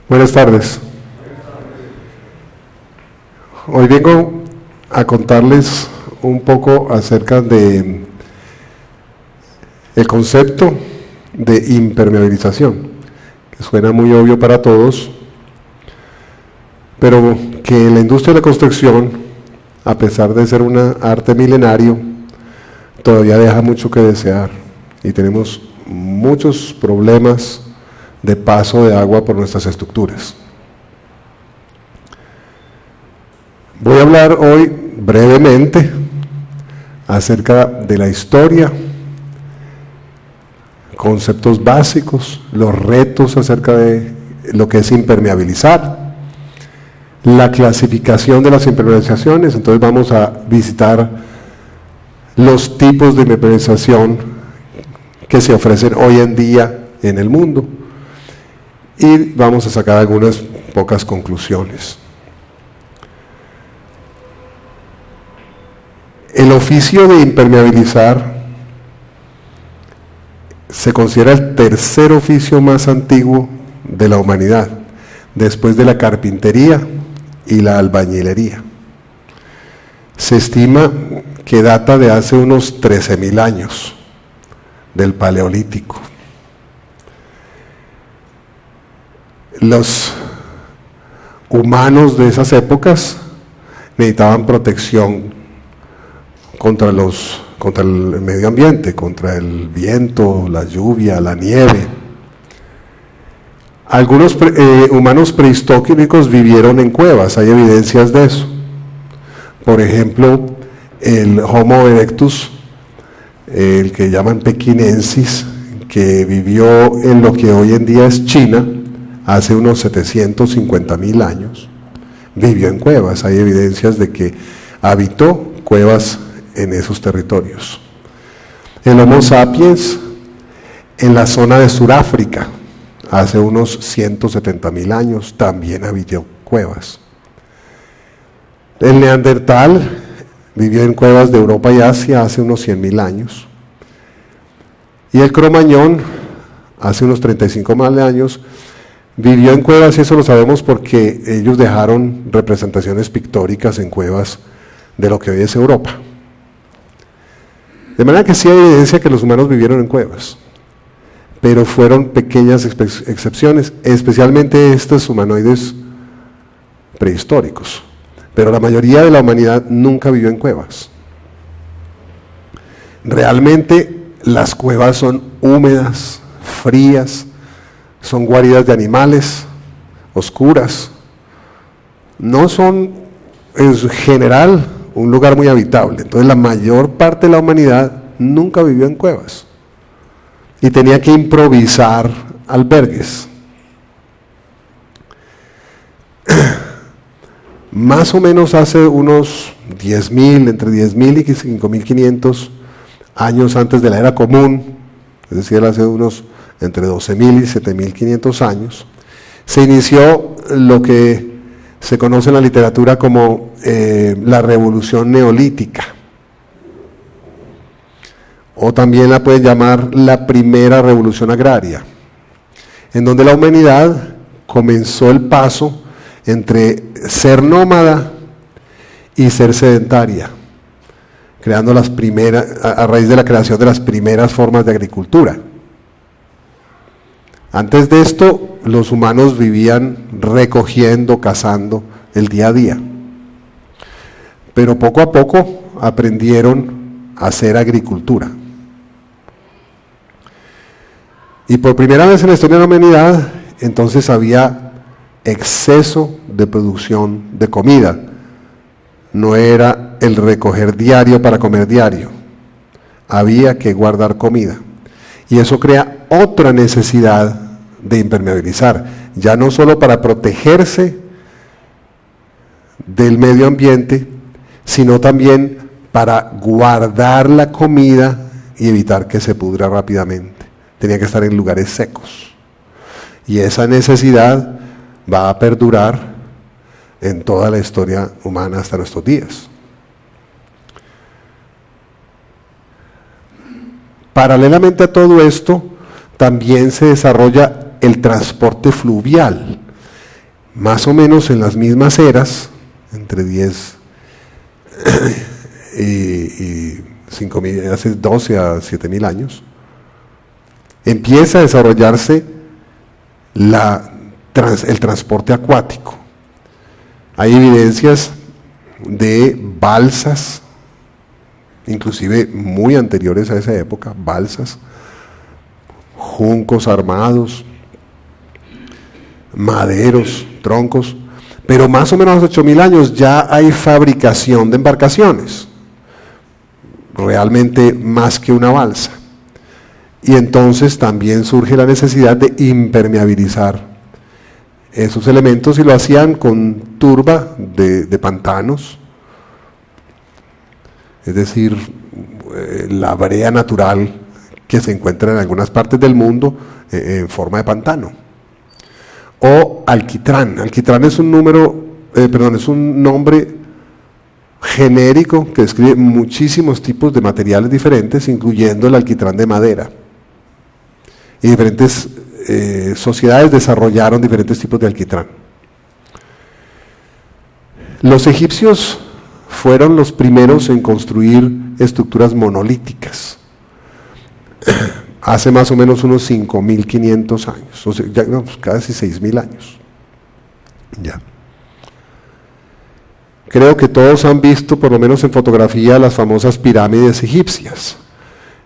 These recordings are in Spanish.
Buenas tardes. Hoy vengo a contarles un poco acerca de el concepto de impermeabilización, que suena muy obvio para todos, pero que en la industria de la construcción, a pesar de ser un arte milenario, todavía deja mucho que desear y tenemos muchos problemas de paso de agua por nuestras estructuras. Voy a hablar hoy brevemente acerca de la historia, conceptos básicos, los retos acerca de lo que es impermeabilizar, la clasificación de las impermeabilizaciones. Entonces vamos a visitar los tipos de impermeabilización que se ofrecen hoy en día en el mundo y vamos a sacar algunas pocas conclusiones. El oficio de impermeabilizar se considera el tercer oficio más antiguo de la humanidad, después de la carpintería y la albañilería. Se estima que data de hace unos 13.000 años, del Paleolítico. Los humanos de esas épocas necesitaban protección contra el medio ambiente, contra el viento, la lluvia, la nieve. Algunos humanos prehistóricos vivieron en cuevas, hay evidencias de eso. Por ejemplo, el Homo erectus, el que llaman pekinensis, que vivió en lo que hoy en día es China, hace unos 750.000 años, vivió en cuevas. Hay evidencias de que habitó cuevas en esos territorios. El Homo sapiens en la zona de Sudáfrica, hace unos 170.000 años, también habitó cuevas. El Neandertal vivió en cuevas de Europa y Asia hace unos 100.000 años. Y el Cromañón, hace unos 35.000 años, vivió en cuevas, y eso lo sabemos porque ellos dejaron representaciones pictóricas en cuevas de lo que hoy es Europa. De manera que sí hay evidencia que los humanos vivieron en cuevas, pero fueron pequeñas excepciones, especialmente estos humanoides prehistóricos. Pero la mayoría de la humanidad nunca vivió en cuevas. Realmente las cuevas son húmedas, frías, son guaridas de animales, oscuras. No son, en general, un lugar muy habitable. Entonces la mayor parte de la humanidad nunca vivió en cuevas y tenía que improvisar albergues. Más o menos hace unos 10.000, entre 10.000 y 5.500 años antes de la era común, es decir, hace unos entre 12.000 y 7.500 años, se inició lo que se conoce en la literatura como la revolución neolítica, o también la pueden llamar la primera revolución agraria, en donde la humanidad comenzó el paso entre ser nómada y ser sedentaria, creando las primeras, a raíz de la creación de las primeras formas de agricultura. Antes de esto, los humanos vivían recogiendo, cazando el día a día. Pero poco a poco aprendieron a hacer agricultura. Y por primera vez en la historia de la humanidad, entonces había exceso de producción de comida. No era el recoger diario para comer diario. Había que guardar comida. Y eso crea otra necesidad de impermeabilizar, ya no solo para protegerse del medio ambiente, sino también para guardar la comida y evitar que se pudra rápidamente. Tenía que estar en lugares secos. Y esa necesidad va a perdurar en toda la historia humana hasta nuestros días. Paralelamente a todo esto, también se desarrolla el transporte fluvial. más o menos en las mismas eras, entre 10 y 5.000, hace 12 a 7.000 años, empieza a desarrollarse el transporte acuático. Hay evidencias de balsas, inclusive muy anteriores a esa época, balsas, juncos armados, maderos, troncos, pero más o menos a los 8.000 años ya hay fabricación de embarcaciones, realmente más que una balsa. Y entonces también surge la necesidad de impermeabilizar esos elementos, y lo hacían con turba de pantanos, es decir, la brea natural que se encuentra en algunas partes del mundo en forma de pantano. O alquitrán. Alquitrán es es un nombre genérico que describe muchísimos tipos de materiales diferentes, incluyendo el alquitrán de madera. Y diferentes sociedades desarrollaron diferentes tipos de alquitrán. Los egipcios fueron los primeros en construir estructuras monolíticas, hace más o menos unos 5.500 años, o sea, ya, no, pues casi 6.000 años. Ya. Creo que todos han visto, por lo menos en fotografía, las famosas pirámides egipcias.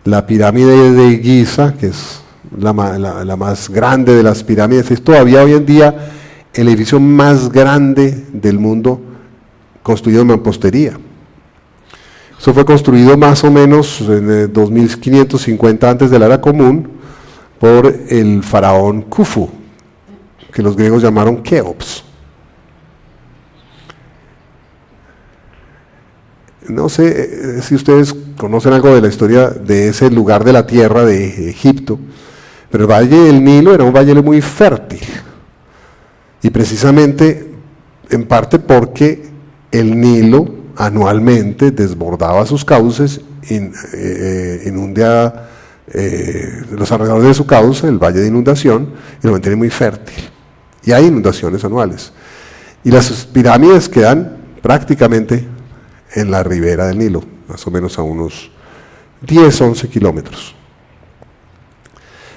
La pirámide de Giza, que es la más grande de las pirámides, es todavía hoy en día el edificio más grande del mundo construido en mampostería. Eso fue construido más o menos en 2550 antes de la era común por el faraón Khufu, que los griegos llamaron Keops. No sé si ustedes conocen algo de la historia de ese lugar de la tierra de Egipto, pero el Valle del Nilo era un valle muy fértil, y precisamente en parte porque el Nilo anualmente desbordaba sus cauces, inunda los alrededores de su cauce, el valle de inundación, y lo mantiene muy fértil. Y hay inundaciones anuales. Y las pirámides quedan prácticamente en la ribera del Nilo, más o menos a unos 10, 11 kilómetros.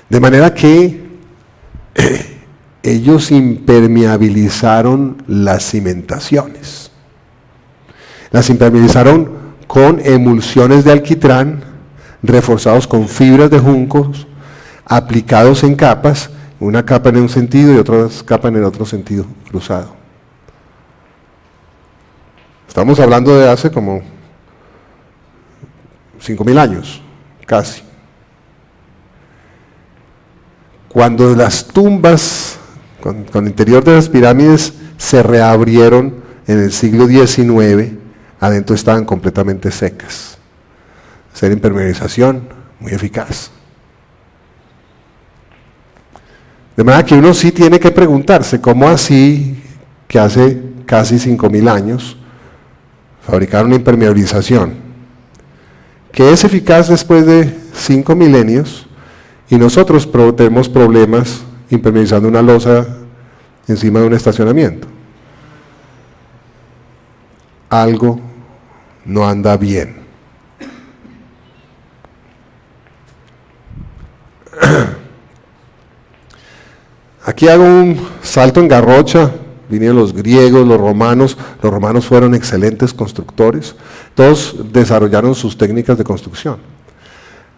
De manera que ellos impermeabilizaron las cimentaciones. Las impermeabilizaron con emulsiones de alquitrán, reforzados con fibras de juncos, aplicados en capas, una capa en un sentido y otra capa en el otro sentido, cruzado. Estamos hablando de hace como 5.000 años, casi. Cuando las tumbas con el interior de las pirámides se reabrieron en el siglo XIX, adentro estaban completamente secas. Hacer impermeabilización muy eficaz. De manera que uno sí tiene que preguntarse, ¿cómo así que hace casi 5.000 años fabricaron una impermeabilización que es eficaz después de 5 milenios, y nosotros tenemos problemas impermeabilizando una losa encima de un estacionamiento? Algo no anda bien. Aquí hago un salto en garrocha. Vinieron los griegos, los romanos fueron excelentes constructores, todos desarrollaron sus técnicas de construcción.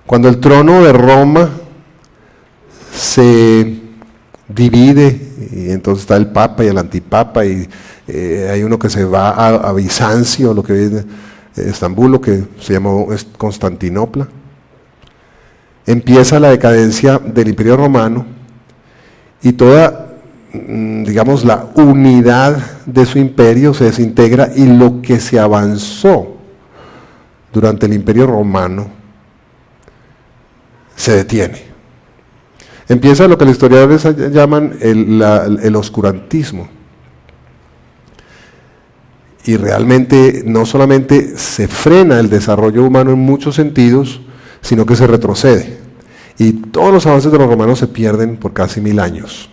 Cuando el trono de Roma se divide, y entonces está el Papa y el Antipapa, y hay uno que se va a Bizancio, lo que es Estambul, lo que se llamó Constantinopla. Empieza la decadencia del Imperio Romano, y toda, digamos, la unidad de su imperio se desintegra, y lo que se avanzó durante el Imperio Romano se detiene. Empieza lo que los historiadores llaman el oscurantismo. Y realmente no solamente se frena el desarrollo humano en muchos sentidos, sino que se retrocede. Y todos los avances de los romanos se pierden por casi 1000 años.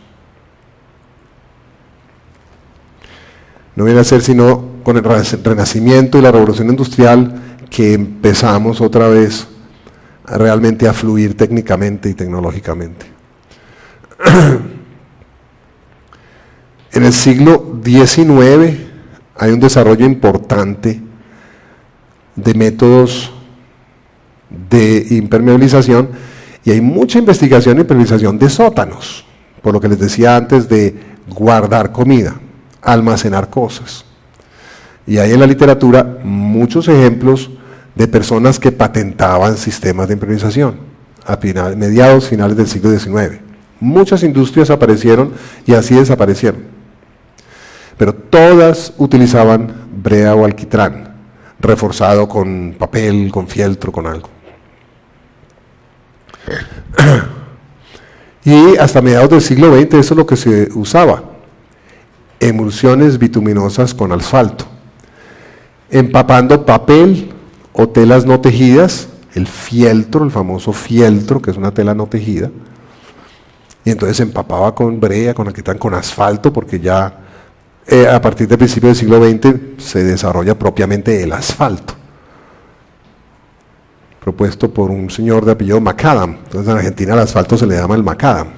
no viene a ser sino con el Renacimiento y la Revolución Industrial que empezamos otra vez realmente a fluir técnicamente y tecnológicamente. En el siglo XIX hay un desarrollo importante de métodos de impermeabilización y hay mucha investigación e impermeabilización de sótanos, por lo que les decía antes de guardar comida, almacenar cosas. Y hay en la literatura muchos ejemplos de personas que patentaban sistemas de impermeabilización a mediados, finales del siglo XIX. Muchas industrias aparecieron y así desaparecieron. Pero todas utilizaban brea o alquitrán, reforzado con papel, con fieltro, con algo. Y hasta mediados del siglo XX eso es lo que se usaba. Emulsiones bituminosas con asfalto. Empapando papel o telas no tejidas, el fieltro, el famoso fieltro, que es una tela no tejida, y entonces se empapaba con brea, con alquitrán, con asfalto, porque ya a partir del principio del siglo XX se desarrolla propiamente el asfalto, propuesto por un señor de apellido Macadam. Entonces en Argentina al asfalto se le llama el Macadam.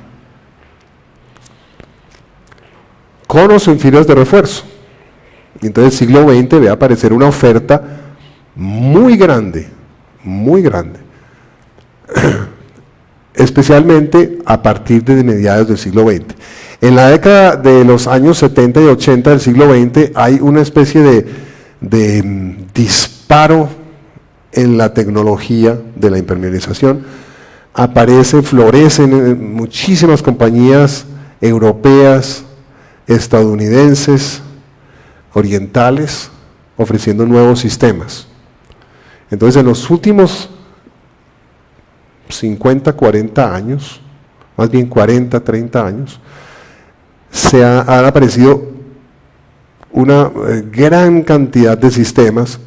Conos en filas de refuerzo. Y entonces el siglo XX ve aparecer una oferta muy grande, especialmente a partir de mediados del siglo XX. En la década de los años 70 y 80 del siglo XX hay una especie de disparo en la tecnología de la impermeabilización. Florecen muchísimas compañías europeas, estadounidenses, orientales, ofreciendo nuevos sistemas. Entonces en los últimos 50, 40 años, más bien 40, 30 años, han aparecido una gran cantidad de sistemas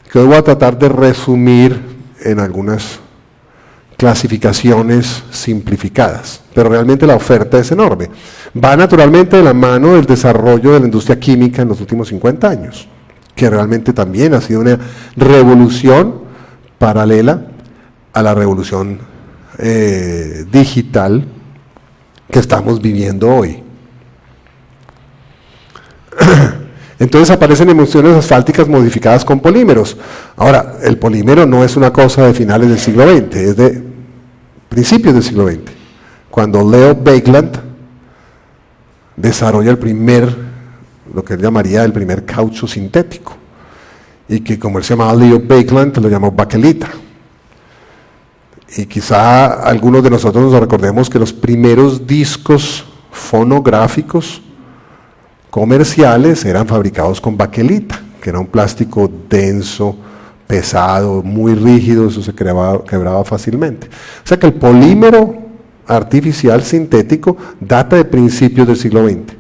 que hoy voy a tratar de resumir en algunas clasificaciones simplificadas, pero realmente la oferta es enorme. Va naturalmente de la mano del desarrollo de la industria química en los últimos 50 años, que realmente también ha sido una revolución paralela a la revolución digital que estamos viviendo hoy. Entonces aparecen emulsiones asfálticas modificadas con polímeros. Ahora, el polímero no es una cosa de finales del siglo XX, es de principios del siglo XX, cuando Leo Baekeland desarrolla lo que él llamaría el primer caucho sintético, y que como él se llamaba Leo Baekeland, lo llamó bakelita. Y quizá algunos de nosotros nos recordemos que los primeros discos fonográficos comerciales eran fabricados con bakelita, que era un plástico denso, pesado, muy rígido, eso se quebraba fácilmente. O sea que el polímero artificial sintético data de principios del siglo XX.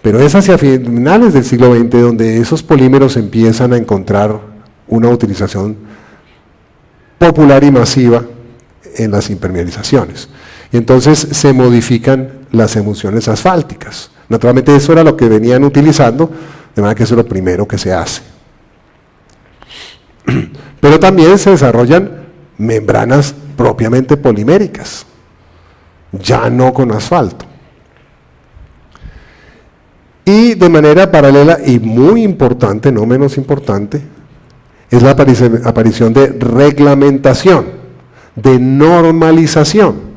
Pero es hacia finales del siglo XX donde esos polímeros empiezan a encontrar una utilización popular y masiva en las impermeabilizaciones. Y entonces se modifican las emulsiones asfálticas. Naturalmente eso era lo que venían utilizando, de manera que eso es lo primero que se hace. Pero también se desarrollan membranas propiamente poliméricas, ya no con asfalto. Y de manera paralela y muy importante, no menos importante, es la aparición de reglamentación, de normalización.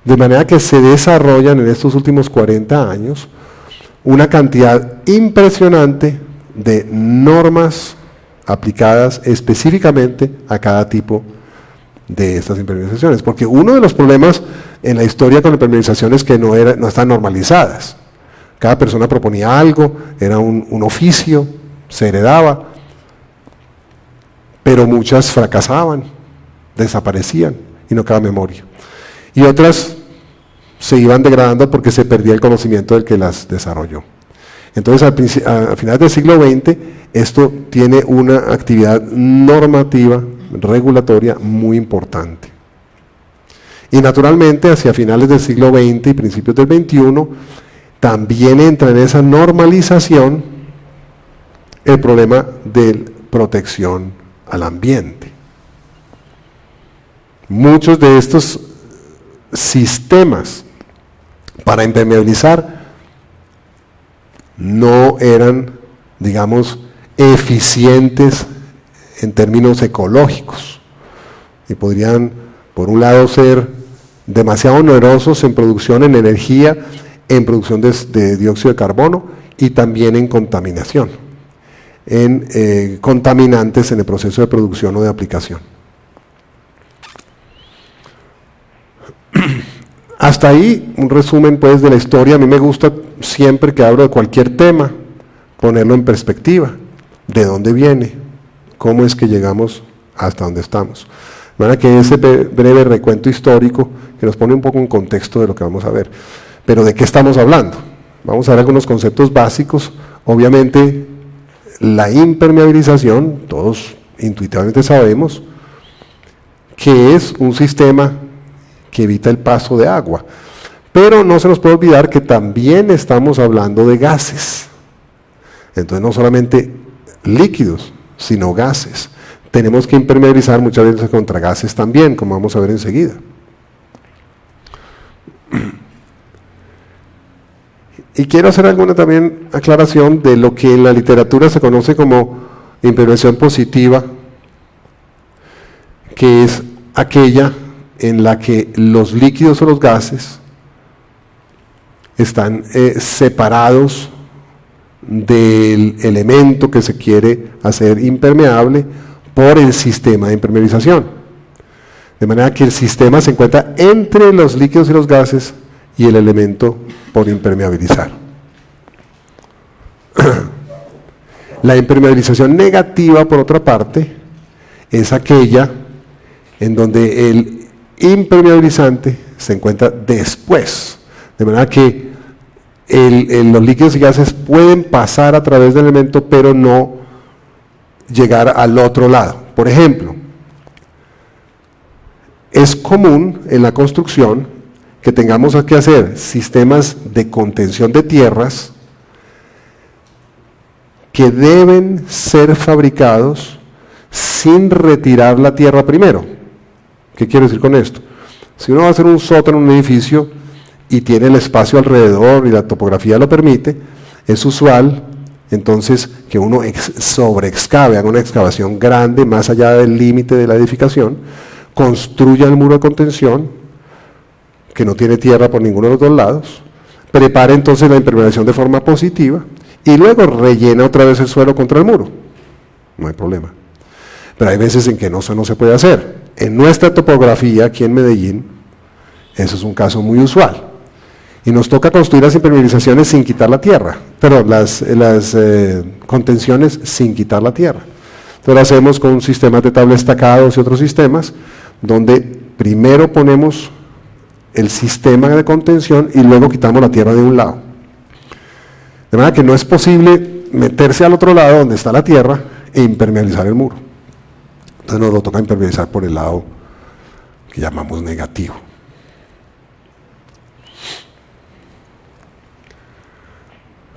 De manera que se desarrollan en estos últimos 40 años una cantidad impresionante de normas aplicadas específicamente a cada tipo de estas impermeabilizaciones. Porque uno de los problemas en la historia con la impermeabilización es que no están normalizadas. Cada persona proponía algo, era un oficio, se heredaba, pero muchas fracasaban, desaparecían y no quedaba memoria. Y otras se iban degradando porque se perdía el conocimiento del que las desarrolló. Entonces, a finales del siglo XX, esto tiene una actividad normativa, regulatoria muy importante. Y naturalmente, hacia finales del siglo XX y principios del XXI, también entra en esa normalización el problema de protección al ambiente. Muchos de estos sistemas para impermeabilizar no eran, digamos, eficientes en términos ecológicos y podrían, por un lado, ser demasiado onerosos en producción, en energía, en producción de dióxido de carbono y también en contaminación, en contaminantes en el proceso de producción o de aplicación. Hasta ahí un resumen pues de la historia. A mí me gusta siempre que hablo de cualquier tema ponerlo en perspectiva, de dónde viene, cómo es que llegamos hasta donde estamos. De manera que ese breve recuento histórico que nos pone un poco en contexto de lo que vamos a ver. Pero ¿de qué estamos hablando? Vamos a ver algunos conceptos básicos. Obviamente la impermeabilización, todos intuitivamente sabemos que es un sistema que evita el paso de agua. Pero no se nos puede olvidar que también estamos hablando de gases. Entonces no solamente líquidos, sino gases. Tenemos que impermeabilizar muchas veces contra gases también, como vamos a ver enseguida. Y quiero hacer alguna también aclaración de lo que en la literatura se conoce como impermeabilización positiva, que es aquella en la que los líquidos o los gases están separados del elemento que se quiere hacer impermeable por el sistema de impermeabilización. De manera que el sistema se encuentra entre los líquidos y los gases y el elemento por impermeabilizar. La impermeabilización negativa, por otra parte, es aquella en donde el impermeabilizante se encuentra después, de manera que los líquidos y gases pueden pasar a través del elemento, pero no llegar al otro lado. Por ejemplo, es común en la construcción que tengamos que hacer sistemas de contención de tierras que deben ser fabricados sin retirar la tierra primero. ¿Qué quiero decir con esto? Si uno va a hacer un sótano en un edificio y tiene el espacio alrededor y la topografía lo permite, es usual entonces que uno sobreexcave, haga una excavación grande más allá del límite de la edificación, construya el muro de contención que no tiene tierra por ninguno de los dos lados, prepare entonces la impermeabilización de forma positiva y luego rellena otra vez el suelo contra el muro. No hay problema. Pero hay veces en que eso no se puede hacer. En nuestra topografía aquí en Medellín, eso es un caso muy usual. Y nos toca construir las impermeabilizaciones sin quitar la tierra, perdón, las contenciones sin quitar la tierra. Entonces lo hacemos con sistemas de tabla estacados y otros sistemas, donde primero ponemos el sistema de contención y luego quitamos la tierra de un lado. De manera que no es posible meterse al otro lado donde está la tierra e impermeabilizar el muro. Entonces nos lo toca impermeabilizar por el lado que llamamos negativo.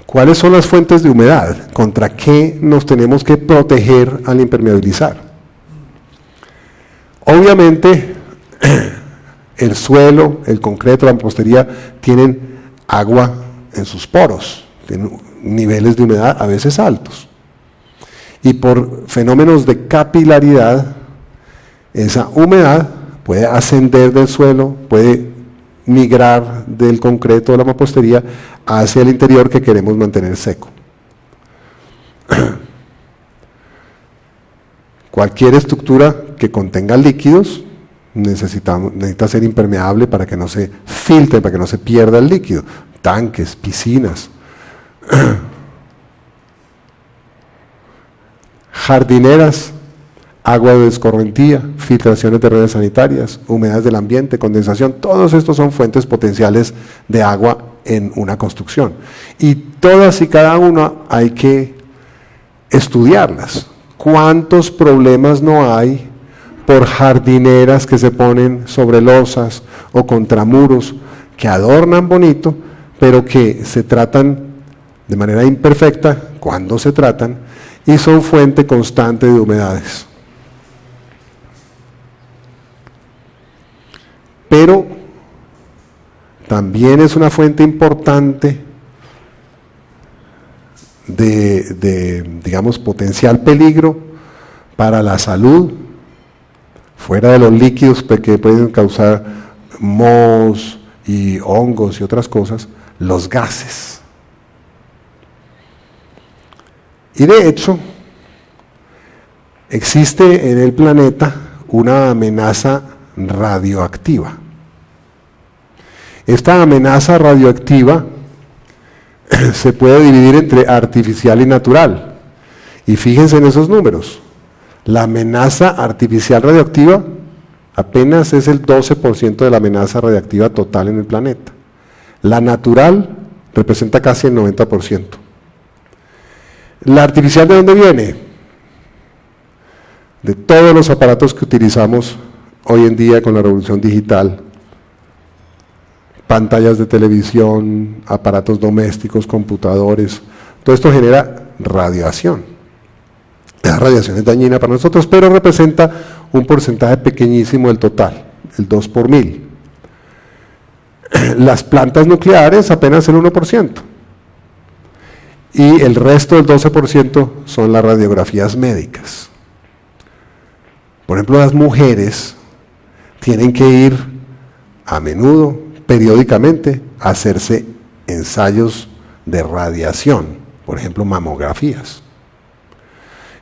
¿Cuáles son las fuentes de humedad? ¿Contra qué nos tenemos que proteger al impermeabilizar? Obviamente, el suelo, el concreto, la mampostería tienen agua en sus poros, tienen niveles de humedad a veces altos. Y por fenómenos de capilaridad, esa humedad puede ascender del suelo, puede migrar del concreto de la mampostería hacia el interior que queremos mantener seco. Cualquier estructura que contenga líquidos necesita ser impermeable para que no se filtre, para que no se pierda el líquido. Tanques, piscinas, jardineras, agua de escorrentía, filtraciones de redes sanitarias, humedades del ambiente, condensación, todos estos son fuentes potenciales de agua en una construcción. Y todas y cada una hay que estudiarlas. ¿Cuántos problemas no hay por jardineras que se ponen sobre losas o contra muros que adornan bonito, pero que se tratan de manera imperfecta cuando se tratan y son fuente constante de humedades. Pero también es una fuente importante de digamos, potencial peligro para la salud, fuera de los líquidos que pueden causar mohos y hongos y otras cosas, los gases. Y de hecho, existe en el planeta una amenaza radioactiva. Esta amenaza radioactiva se puede dividir entre artificial y natural. Y fíjense en esos números. La amenaza artificial radioactiva apenas es el 12% de la amenaza radioactiva total en el planeta. La natural representa casi el 90%. ¿La artificial de dónde viene? De todos los aparatos que utilizamos hoy en día con la revolución digital. Pantallas de televisión, aparatos domésticos, computadores, todo esto genera radiación. La radiación es dañina para nosotros, pero representa un porcentaje pequeñísimo del total, el 2 por 1000. Las plantas nucleares apenas el 1%. Y el resto del 12% son las radiografías médicas. Por ejemplo, las mujeres tienen que ir a menudo, periódicamente, a hacerse ensayos de radiación, por ejemplo, mamografías.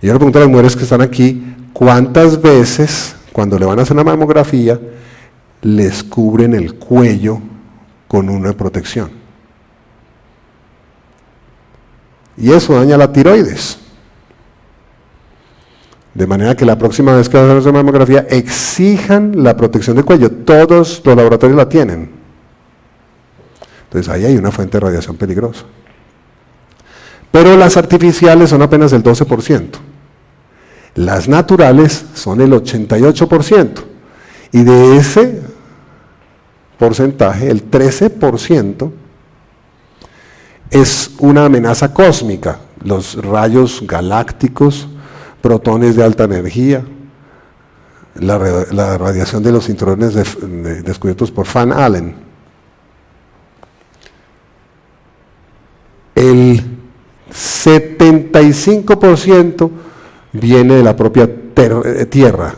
Y yo le pregunto a las mujeres que están aquí, ¿cuántas veces, cuando le van a hacer una mamografía, les cubren el cuello con una protección? Y eso daña la tiroides. De manera que la próxima vez que hagan una mamografía, exijan la protección del cuello. Todos los laboratorios la tienen. Entonces ahí hay una fuente de radiación peligrosa. Pero las artificiales son apenas el 12%. Las naturales son el 88%. Y de ese porcentaje, el 13% es una amenaza cósmica. Los rayos galácticos, protones de alta energía, la radiación de los cinturones descubiertos por Van Allen. El 75% viene de la propia Tierra,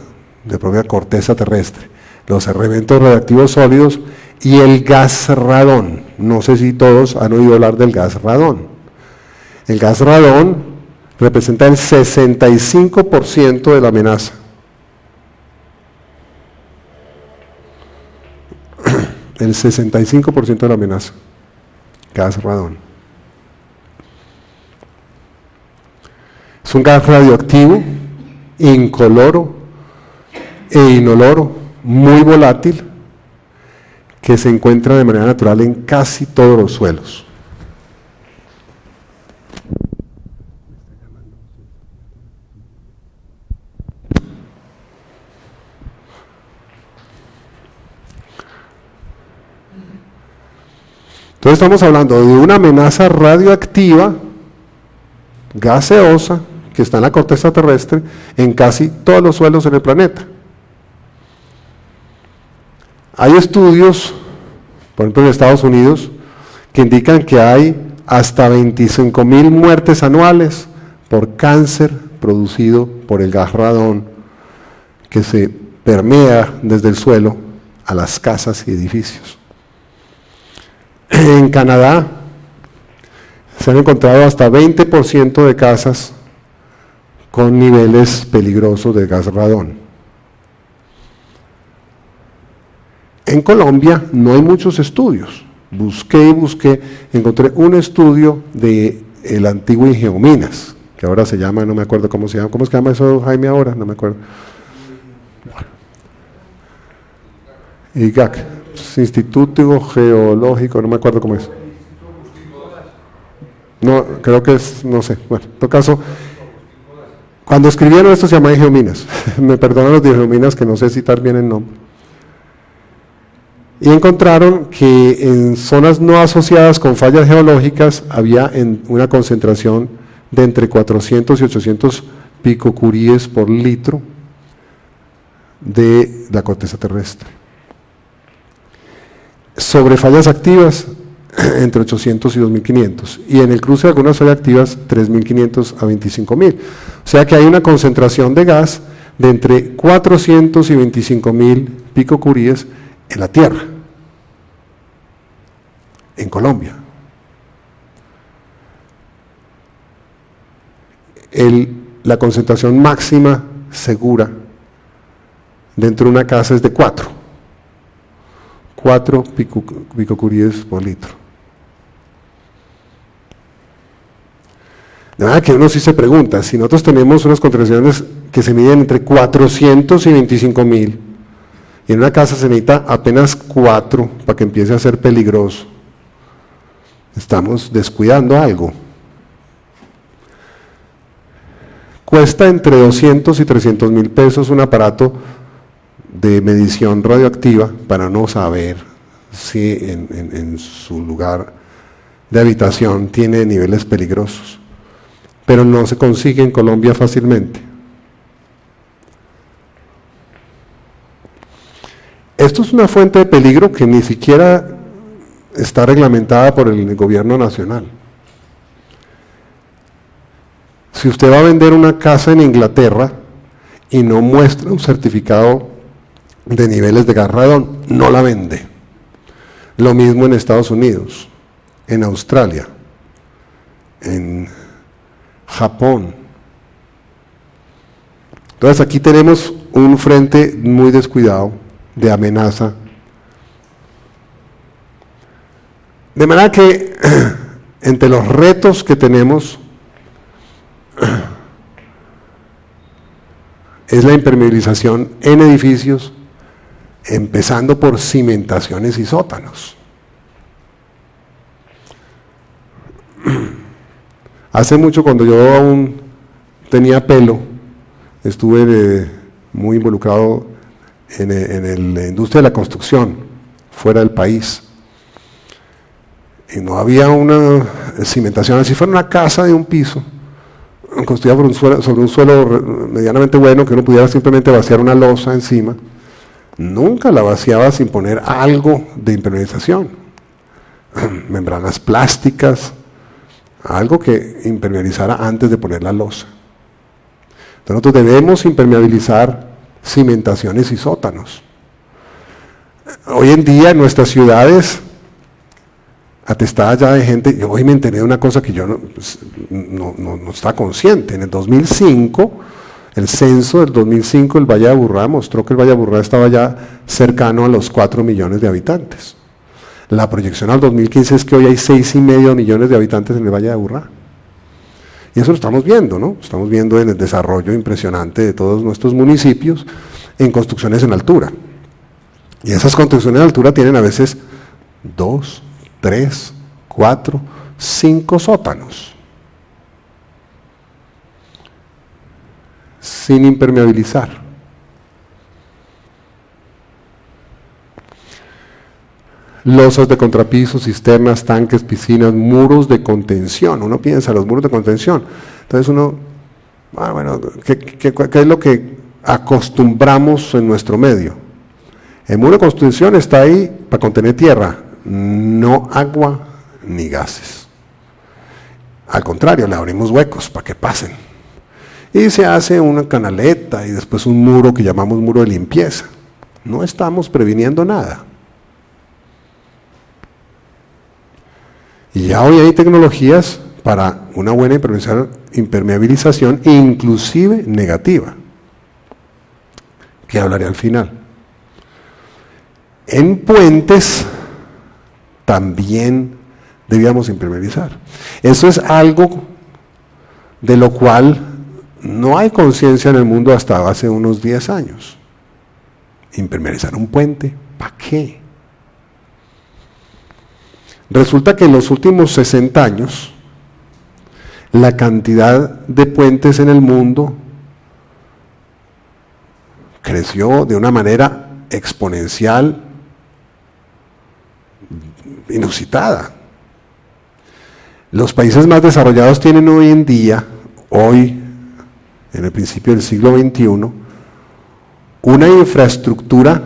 de la propia corteza terrestre, los elementos radiactivos sólidos y el gas radón. No sé si todos han oído hablar del gas radón. El gas radón representa el 65% de la amenaza. El 65% de la amenaza. Gas radón. Es un gas radioactivo, incoloro e inoloro, muy volátil, que se encuentra de manera natural en casi todos los suelos. Entonces estamos hablando de una amenaza radioactiva, gaseosa, que está en la corteza terrestre, en casi todos los suelos en el planeta. Hay estudios, por ejemplo en Estados Unidos, que indican que hay hasta 25,000 muertes anuales por cáncer producido por el gas radón, que se permea desde el suelo a las casas y edificios. En Canadá se han encontrado hasta 20% de casas con niveles peligrosos de gas radón. En Colombia no hay muchos estudios. Busqué y busqué, encontré un estudio de el antiguo Ingeominas, que ahora se llama, no me acuerdo cómo se llama. ¿Cómo se llama eso, Jaime, ahora? No me acuerdo. IGAC, Instituto Geológico, no me acuerdo cómo es. No, creo que es, no sé. Bueno, en todo caso, cuando escribieron esto se llama Ingeominas. Me perdonan los de Ingeominas que no sé citar bien el nombre. y encontraron que en zonas no asociadas con fallas geológicas había una concentración de entre 400 y 800 picocuries por litro de la corteza terrestre. Sobre fallas activas, entre 800 y 2.500, y en el cruce de algunas fallas activas, 3.500 a 25.000. O sea que hay una concentración de gas de entre 400 y 25.000 picocuries en la Tierra, en Colombia. La concentración máxima segura dentro de una casa es de 4 picocuries por litro. De manera que uno sí se pregunta, si nosotros tenemos unas concentraciones que se miden entre 400 y 25.000, y en una casa se necesita apenas 4 para que empiece a ser peligroso, estamos descuidando algo. Cuesta entre 200 y 300.000 pesos un aparato de medición radioactiva para no saber si en su lugar de habitación tiene niveles peligrosos, pero no se consigue en Colombia fácilmente. Esto es una fuente de peligro que ni siquiera está reglamentada por el gobierno nacional. Si usted va a vender una casa en Inglaterra y no muestra un certificado de niveles de gas radón, no la vende. Lo mismo en Estados Unidos, en Australia, en Japón. Entonces aquí tenemos un frente muy descuidado de amenaza. De manera que entre los retos que tenemos es la impermeabilización en edificios, empezando por cimentaciones y sótanos. Hace mucho, cuando yo aún tenía pelo, estuve muy involucrado en la industria de la construcción, fuera del país. Y no había una cimentación, así fuera una casa de un piso, construida sobre un suelo medianamente bueno, que uno pudiera simplemente vaciar una losa encima. Nunca la vaciaba sin poner algo de impermeabilización, membranas plásticas, algo que impermeabilizara antes de poner la losa. Entonces nosotros debemos impermeabilizar cimentaciones y sótanos. Hoy en día en nuestras ciudades, atestada ya de gente, yo hoy me enteré de una cosa que yo no estaba consciente. En el 2005, el censo del 2005, el Valle de Aburrá mostró que el Valle de Aburrá estaba ya cercano a los 4 millones de habitantes. La proyección al 2015 es que hoy hay 6,5 millones de habitantes en el Valle de Aburrá. Y eso lo estamos viendo, ¿no? Estamos viendo en el desarrollo impresionante de todos nuestros municipios en construcciones en altura. Y esas construcciones en altura tienen a veces 2, 3, 4, 5 sótanos, sin impermeabilizar. Losas de contrapiso, cisternas, tanques, piscinas, muros de contención. Uno piensa, los muros de contención. Entonces uno, bueno, ¿qué es lo que acostumbramos en nuestro medio? El muro de contención está ahí para contener tierra, no agua ni gases. Al contrario, le abrimos huecos para que pasen. Y se hace una canaleta y después un muro que llamamos muro de limpieza. No estamos previniendo nada. Y ya hoy hay tecnologías para una buena impermeabilización, inclusive negativa, que hablaré al final. En puentes también debíamos impermeabilizar. Eso es algo de lo cual no hay conciencia en el mundo hasta hace unos 10 años. Impermeabilizar un puente, ¿para qué? Resulta que en los últimos 60 años, la cantidad de puentes en el mundo creció de una manera exponencial inusitada. Los países más desarrollados tienen hoy en día, en el principio del siglo XXI, una infraestructura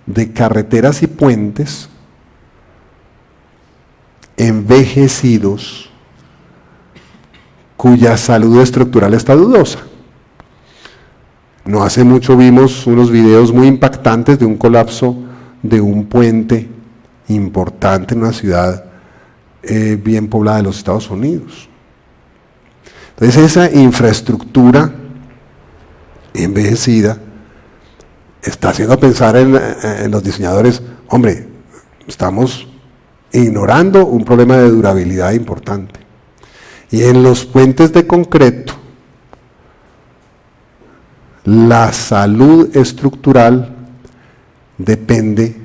de carreteras y puentes envejecidos cuya salud estructural está dudosa. No hace mucho vimos unos videos muy impactantes de un colapso de un puente importante en una ciudad bien poblada de los Estados Unidos. Entonces esa infraestructura envejecida está haciendo pensar en los diseñadores, hombre, estamos ignorando un problema de durabilidad importante. Y en los puentes de concreto, la salud estructural depende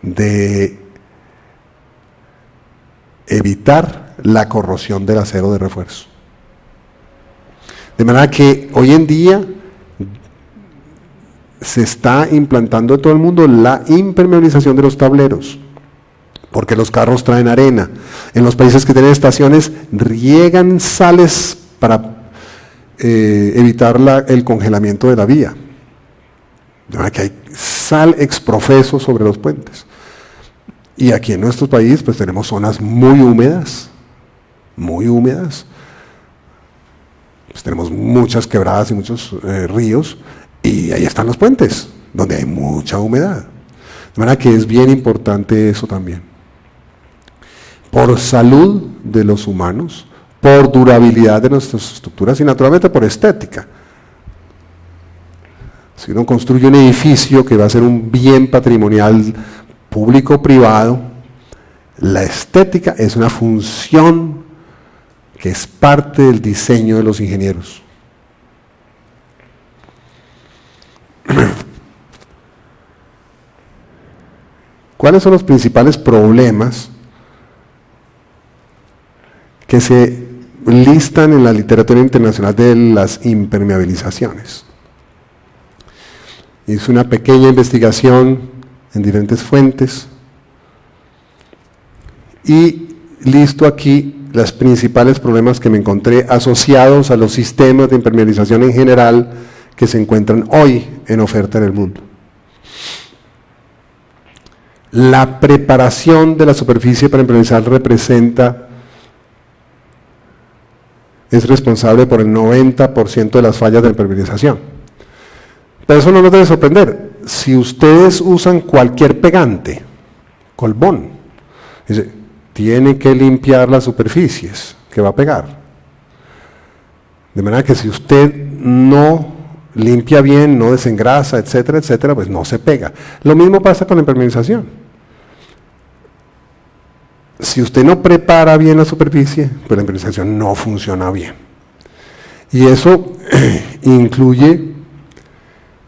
de evitar la corrosión del acero de refuerzo. De manera que hoy en día se está implantando en todo el mundo la impermeabilización de los tableros, porque los carros traen arena. En los países que tienen estaciones riegan sales para evitar el congelamiento de la vía. De manera que hay sal exprofeso sobre los puentes. Y aquí en nuestro país pues tenemos zonas muy húmedas, pues tenemos muchas quebradas y muchos ríos, y ahí están los puentes, donde hay mucha humedad. De manera que es bien importante eso también. Por salud de los humanos, por durabilidad de nuestras estructuras y naturalmente por estética. Si uno construye un edificio que va a ser un bien patrimonial público-privado, la estética es una función que es parte del diseño de los ingenieros. ¿Cuáles son los principales problemas que se listan en la literatura internacional de las impermeabilizaciones? Hice una pequeña investigación en diferentes fuentes y listo aquí los principales problemas que me encontré asociados a los sistemas de impermeabilización en general que se encuentran hoy en oferta en el mundo. La preparación de la superficie para impermeabilizar es responsable por el 90% de las fallas de la impermeabilización. Pero eso no nos debe sorprender. Si ustedes usan cualquier pegante, Colbón, tiene que limpiar las superficies que va a pegar. De manera que si usted no limpia bien, no desengrasa, etcétera, etcétera, pues no se pega. Lo mismo pasa con la impermeabilización. Si usted no prepara bien la superficie, pues la impermeabilización no funciona bien. Y eso incluye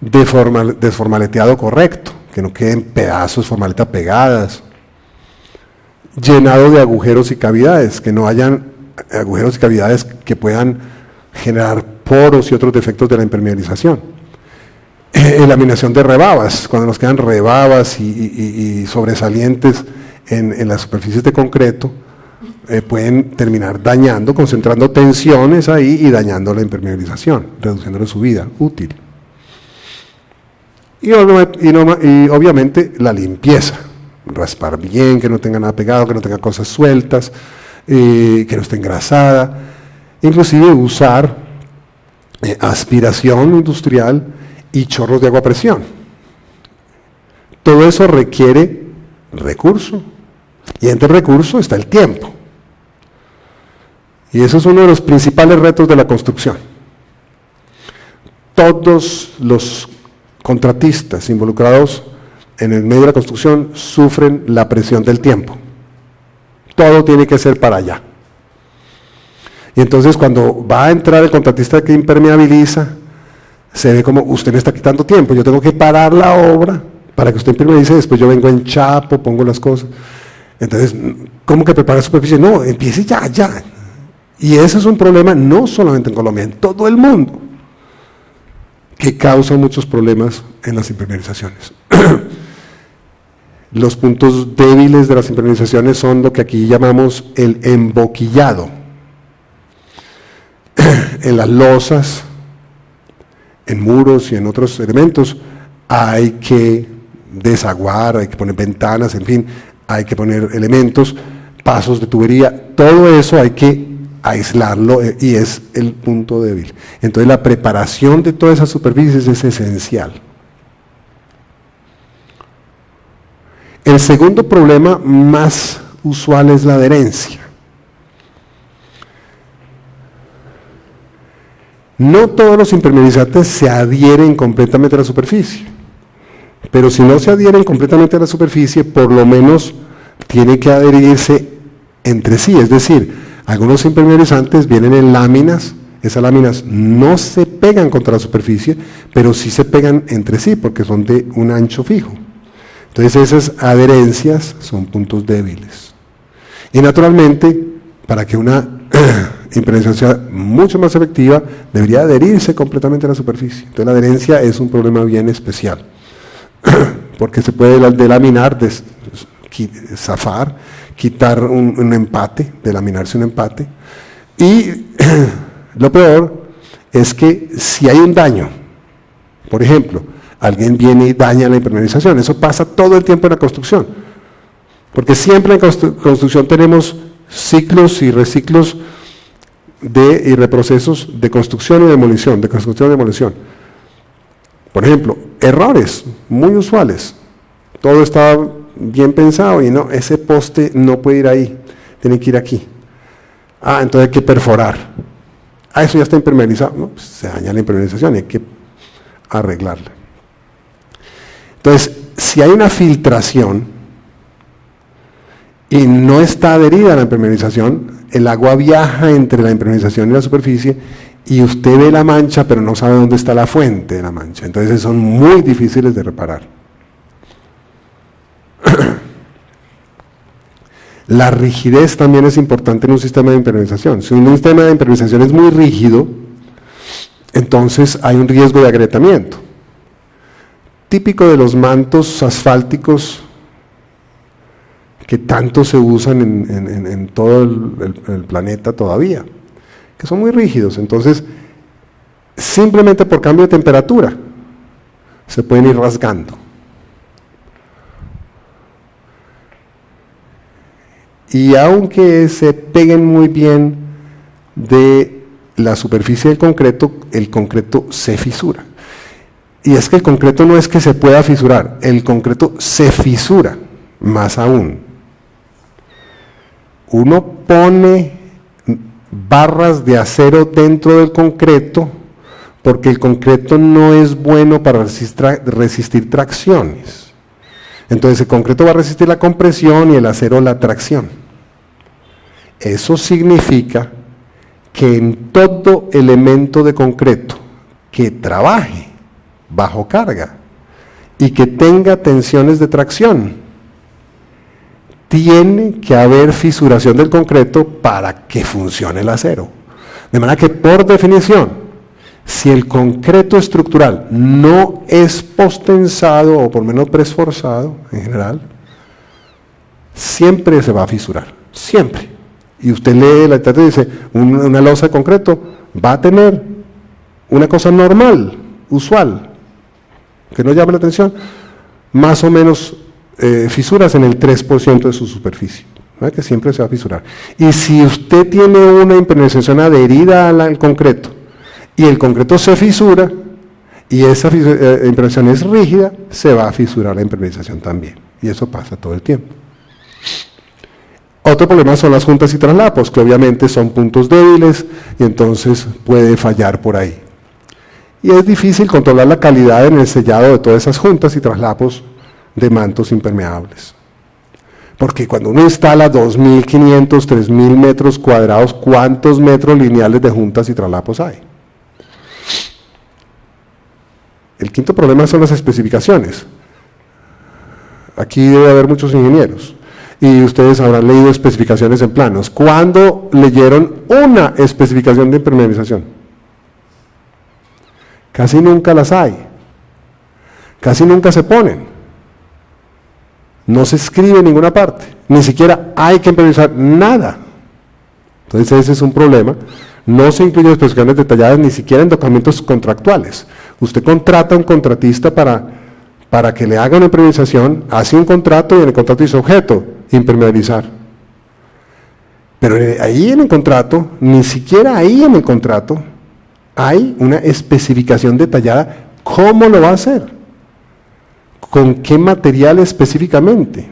desformaleteado correcto, que no queden pedazos de formaleta pegadas, llenado de agujeros y cavidades, que no hayan agujeros y cavidades que puedan generar poros y otros defectos de la impermeabilización. Laminación de rebabas, cuando nos quedan rebabas y sobresalientes en las superficies de concreto, pueden terminar dañando, concentrando tensiones ahí y dañando la impermeabilización, reduciéndole su vida útil. Y obviamente la limpieza, raspar bien, que no tenga nada pegado, que no tenga cosas sueltas, que no esté engrasada, inclusive usar aspiración industrial y chorros de agua a presión. Todo eso requiere recurso, y entre el recurso está el tiempo. Y eso es uno de los principales retos de la construcción. Todos los contratistas involucrados en el medio de la construcción sufren la presión del tiempo. Todo tiene que ser para allá. Y entonces cuando va a entrar el contratista que impermeabiliza, se ve como usted me está quitando tiempo, yo tengo que parar la obra para que usted impermeabilice, después yo vengo en chapo, pongo las cosas. Entonces, ¿cómo que prepara la superficie? No, empiece ya. Y ese es un problema no solamente en Colombia, en todo el mundo, que causa muchos problemas en las impermeabilizaciones. Los puntos débiles de las impermeabilizaciones son lo que aquí llamamos el emboquillado. En las losas, en muros y en otros elementos hay que desaguar, hay que poner ventanas, en fin, hay que poner elementos, pasos de tubería, todo eso hay que aislarlo y es el punto débil. Entonces la preparación de todas esas superficies es esencial. El segundo problema más usual es la adherencia. No todos los impermeabilizantes se adhieren completamente a la superficie, pero si no se adhieren completamente a la superficie, por lo menos tienen que adherirse entre sí, es decir, algunos impermeabilizantes vienen en láminas, esas láminas no se pegan contra la superficie, pero sí se pegan entre sí porque son de un ancho fijo. Entonces esas adherencias son puntos débiles. Y naturalmente, para que una impermeabilización sea mucho más efectiva, debería adherirse completamente a la superficie. Entonces la adherencia es un problema bien especial, porque se puede delaminar, zafar, quitar un empate, delaminarse un empate. Y lo peor es que si hay un daño, por ejemplo, alguien viene y daña la impermeabilización, eso pasa todo el tiempo en la construcción, porque siempre en construcción tenemos ciclos y reciclos y reprocesos de construcción y demolición, de construcción y demolición. Por ejemplo, errores muy usuales, todo está bien pensado y no, ese poste no puede ir ahí, tiene que ir aquí. Entonces hay que perforar. Eso ya está impermeabilizado. No, pues se daña la impermeabilización y hay que arreglarla. Entonces, si hay una filtración y no está adherida a la impermeabilización, el agua viaja entre la impermeabilización y la superficie y usted ve la mancha, pero no sabe dónde está la fuente de la mancha. Entonces son muy difíciles de reparar. La rigidez también es importante en un sistema de impermeabilización. Si un sistema de impermeabilización es muy rígido, entonces hay un riesgo de agrietamiento. Típico de los mantos asfálticos que tanto se usan en todo el planeta todavía, que son muy rígidos. Entonces, simplemente por cambio de temperatura, se pueden ir rasgando. Y aunque se peguen muy bien de la superficie del concreto, el concreto se fisura. Y es que el concreto no es que se pueda fisurar, el concreto se fisura, más aún. Uno pone barras de acero dentro del concreto porque el concreto no es bueno para resistir tracciones. Entonces el concreto va a resistir la compresión y el acero la tracción. Eso significa que en todo elemento de concreto que trabaje bajo carga y que tenga tensiones de tracción, tiene que haber fisuración del concreto para que funcione el acero. De manera que, por definición, si el concreto estructural no es postensado o por menos preesforzado en general, siempre se va a fisurar, siempre. Y usted lee la literatura y dice, una losa de concreto va a tener una cosa normal, usual, que no llame la atención, más o menos fisuras en el 3% de su superficie, ¿no? Que siempre se va a fisurar. Y si usted tiene una impermeabilización adherida al concreto y el concreto se fisura y esa impermeabilización es rígida, se va a fisurar la impermeabilización también. Y eso pasa todo el tiempo. Otro problema son las juntas y traslapos, que obviamente son puntos débiles y entonces puede fallar por ahí. Y es difícil controlar la calidad en el sellado de todas esas juntas y traslapos de mantos impermeables. Porque cuando uno instala 2.500, 3.000 metros cuadrados, ¿cuántos metros lineales de juntas y traslapos hay? El quinto problema son las especificaciones. Aquí debe haber muchos ingenieros. Y ustedes habrán leído especificaciones en planos. ¿Cuándo leyeron una especificación de impermeabilización? Casi nunca las hay. Casi nunca se ponen. No se escribe en ninguna parte, ni siquiera hay que impermeabilizar nada. Entonces ese es un problema. No se incluyen especificaciones detalladas ni siquiera en documentos contractuales. Usted contrata a un contratista para que le haga una impermeabilización, hace un contrato y en el contrato dice objeto, impermeabilizar. Pero ahí en el contrato, ni siquiera ahí en el contrato, hay una especificación detallada cómo lo va a hacer, con qué material específicamente,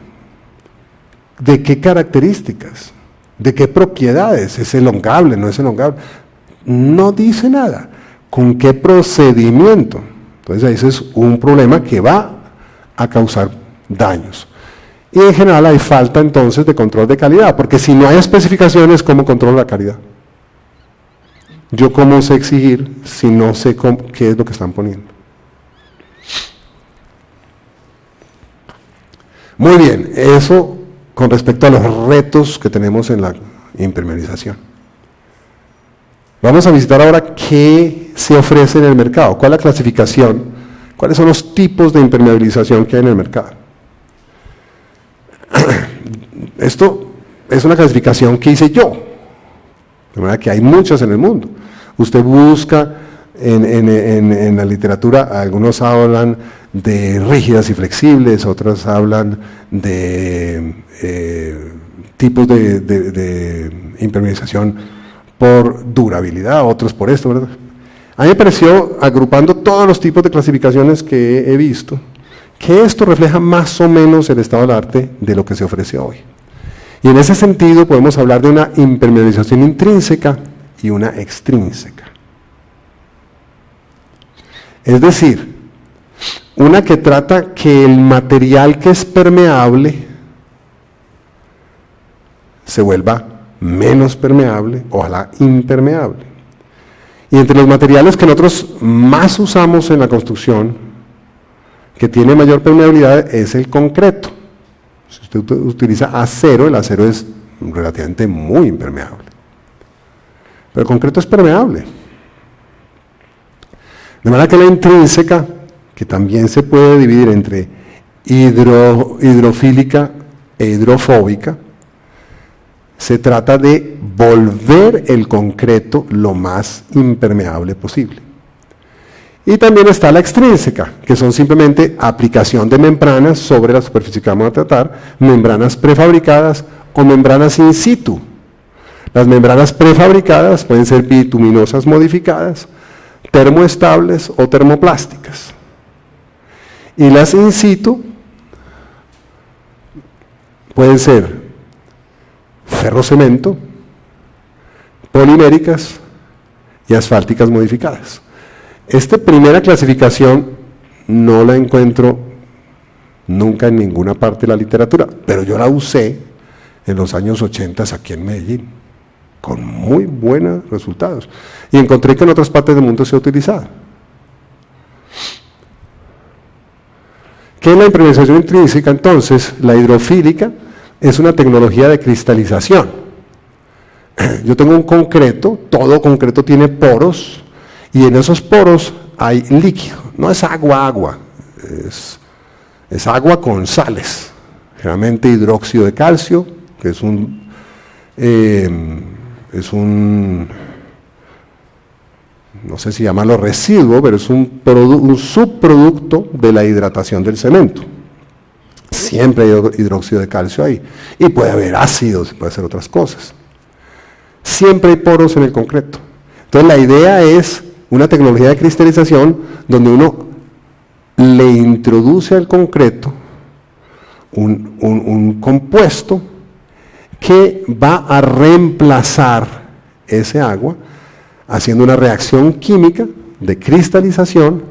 de qué características, de qué propiedades, es elongable, no es elongable, no dice nada, con qué procedimiento. Entonces ese es un problema que va a causar daños. Y en general hay falta entonces de control de calidad, porque si no hay especificaciones, ¿cómo controlo la calidad? Yo cómo sé exigir si no sé qué es lo que están poniendo. Muy bien, eso con respecto a los retos que tenemos en la impermeabilización. Vamos a visitar ahora qué se ofrece en el mercado, cuál es la clasificación, cuáles son los tipos de impermeabilización que hay en el mercado. Esto es una clasificación que hice yo, de manera que hay muchas en el mundo. Usted busca en la literatura, algunos hablan de rígidas y flexibles, otros hablan de tipos de impermeabilización por durabilidad, otros por esto, ¿verdad? A mí me pareció, agrupando todos los tipos de clasificaciones que he visto, que esto refleja más o menos el estado del arte de lo que se ofrece hoy. Y en ese sentido podemos hablar de una impermeabilización intrínseca y una extrínseca. Es decir, una que trata que el material que es permeable se vuelva menos permeable, ojalá impermeable. Y entre los materiales que nosotros más usamos en la construcción, que tiene mayor permeabilidad, es el concreto. Si usted utiliza acero, el acero es relativamente muy impermeable. Pero el concreto es permeable. De manera que la intrínseca, que también se puede dividir entre hidrofílica e hidrofóbica, se trata de volver el concreto lo más impermeable posible. Y también está la extrínseca, que son simplemente aplicación de membranas sobre la superficie que vamos a tratar, membranas prefabricadas o membranas in situ. Las membranas prefabricadas pueden ser bituminosas modificadas, termoestables o termoplásticas. Y las in situ pueden ser ferrocemento, poliméricas y asfálticas modificadas. Esta primera clasificación no la encuentro nunca en ninguna parte de la literatura, pero yo la usé en los años 80 aquí en Medellín, con muy buenos resultados. Y encontré que en otras partes del mundo se ha utilizado. ¿Qué es la impermeabilización intrínseca? Entonces, la hidrofílica es una tecnología de cristalización. Yo tengo un concreto, todo concreto tiene poros, y en esos poros hay líquido. No es agua, es agua con sales, generalmente hidróxido de calcio, que es un no sé si llamarlo residuo, pero es un subproducto de la hidratación del cemento. Siempre hay hidróxido de calcio ahí. Y puede haber ácidos, puede ser otras cosas. Siempre hay poros en el concreto. Entonces la idea es una tecnología de cristalización donde uno le introduce al concreto un compuesto que va a reemplazar ese agua haciendo una reacción química de cristalización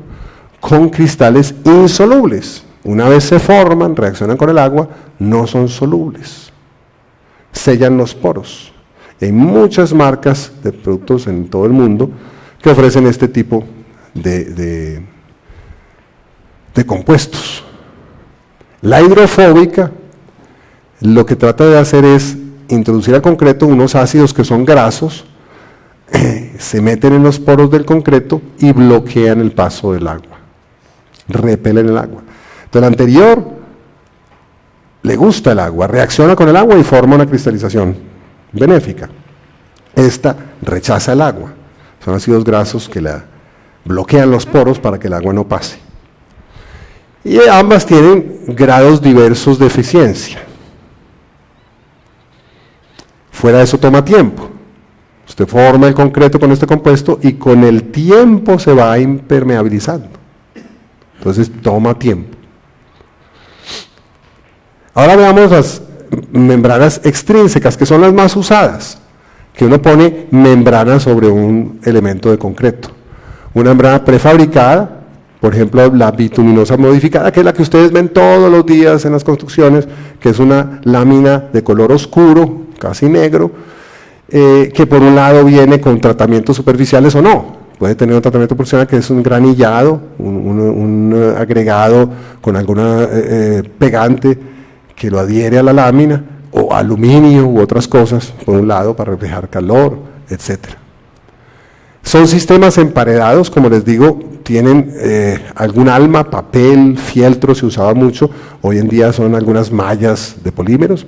con cristales insolubles. Una vez se forman, reaccionan con el agua, no son solubles, sellan los poros. Y hay muchas marcas de productos en todo el mundo que ofrecen este tipo de compuestos. La hidrofóbica lo que trata de hacer es introducir al concreto unos ácidos que son grasos, se meten en los poros del concreto y bloquean el paso del agua, repelen el agua. Entonces, la anterior le gusta el agua, reacciona con el agua y forma una cristalización benéfica. Esta rechaza el agua. Son ácidos grasos que la bloquean los poros para que el agua no pase. Y ambas tienen grados diversos de eficiencia. Fuera de eso toma tiempo. Usted forma el concreto con este compuesto y con el tiempo se va impermeabilizando. Entonces toma tiempo. Ahora veamos las membranas extrínsecas, que son las más usadas, que uno pone membrana sobre un elemento de concreto. Una membrana prefabricada, por ejemplo la bituminosa modificada, que es la que ustedes ven todos los días en las construcciones, que es una lámina de color oscuro, casi negro, que por un lado viene con tratamientos superficiales o no. Puede tener un tratamiento profesional que es un granillado, un agregado con alguna pegante que lo adhiere a la lámina, o aluminio u otras cosas, por un lado, para reflejar calor, etc. Son sistemas emparedados, como les digo, tienen algún alma, papel, fieltro, se usaba mucho, hoy en día son algunas mallas de polímeros,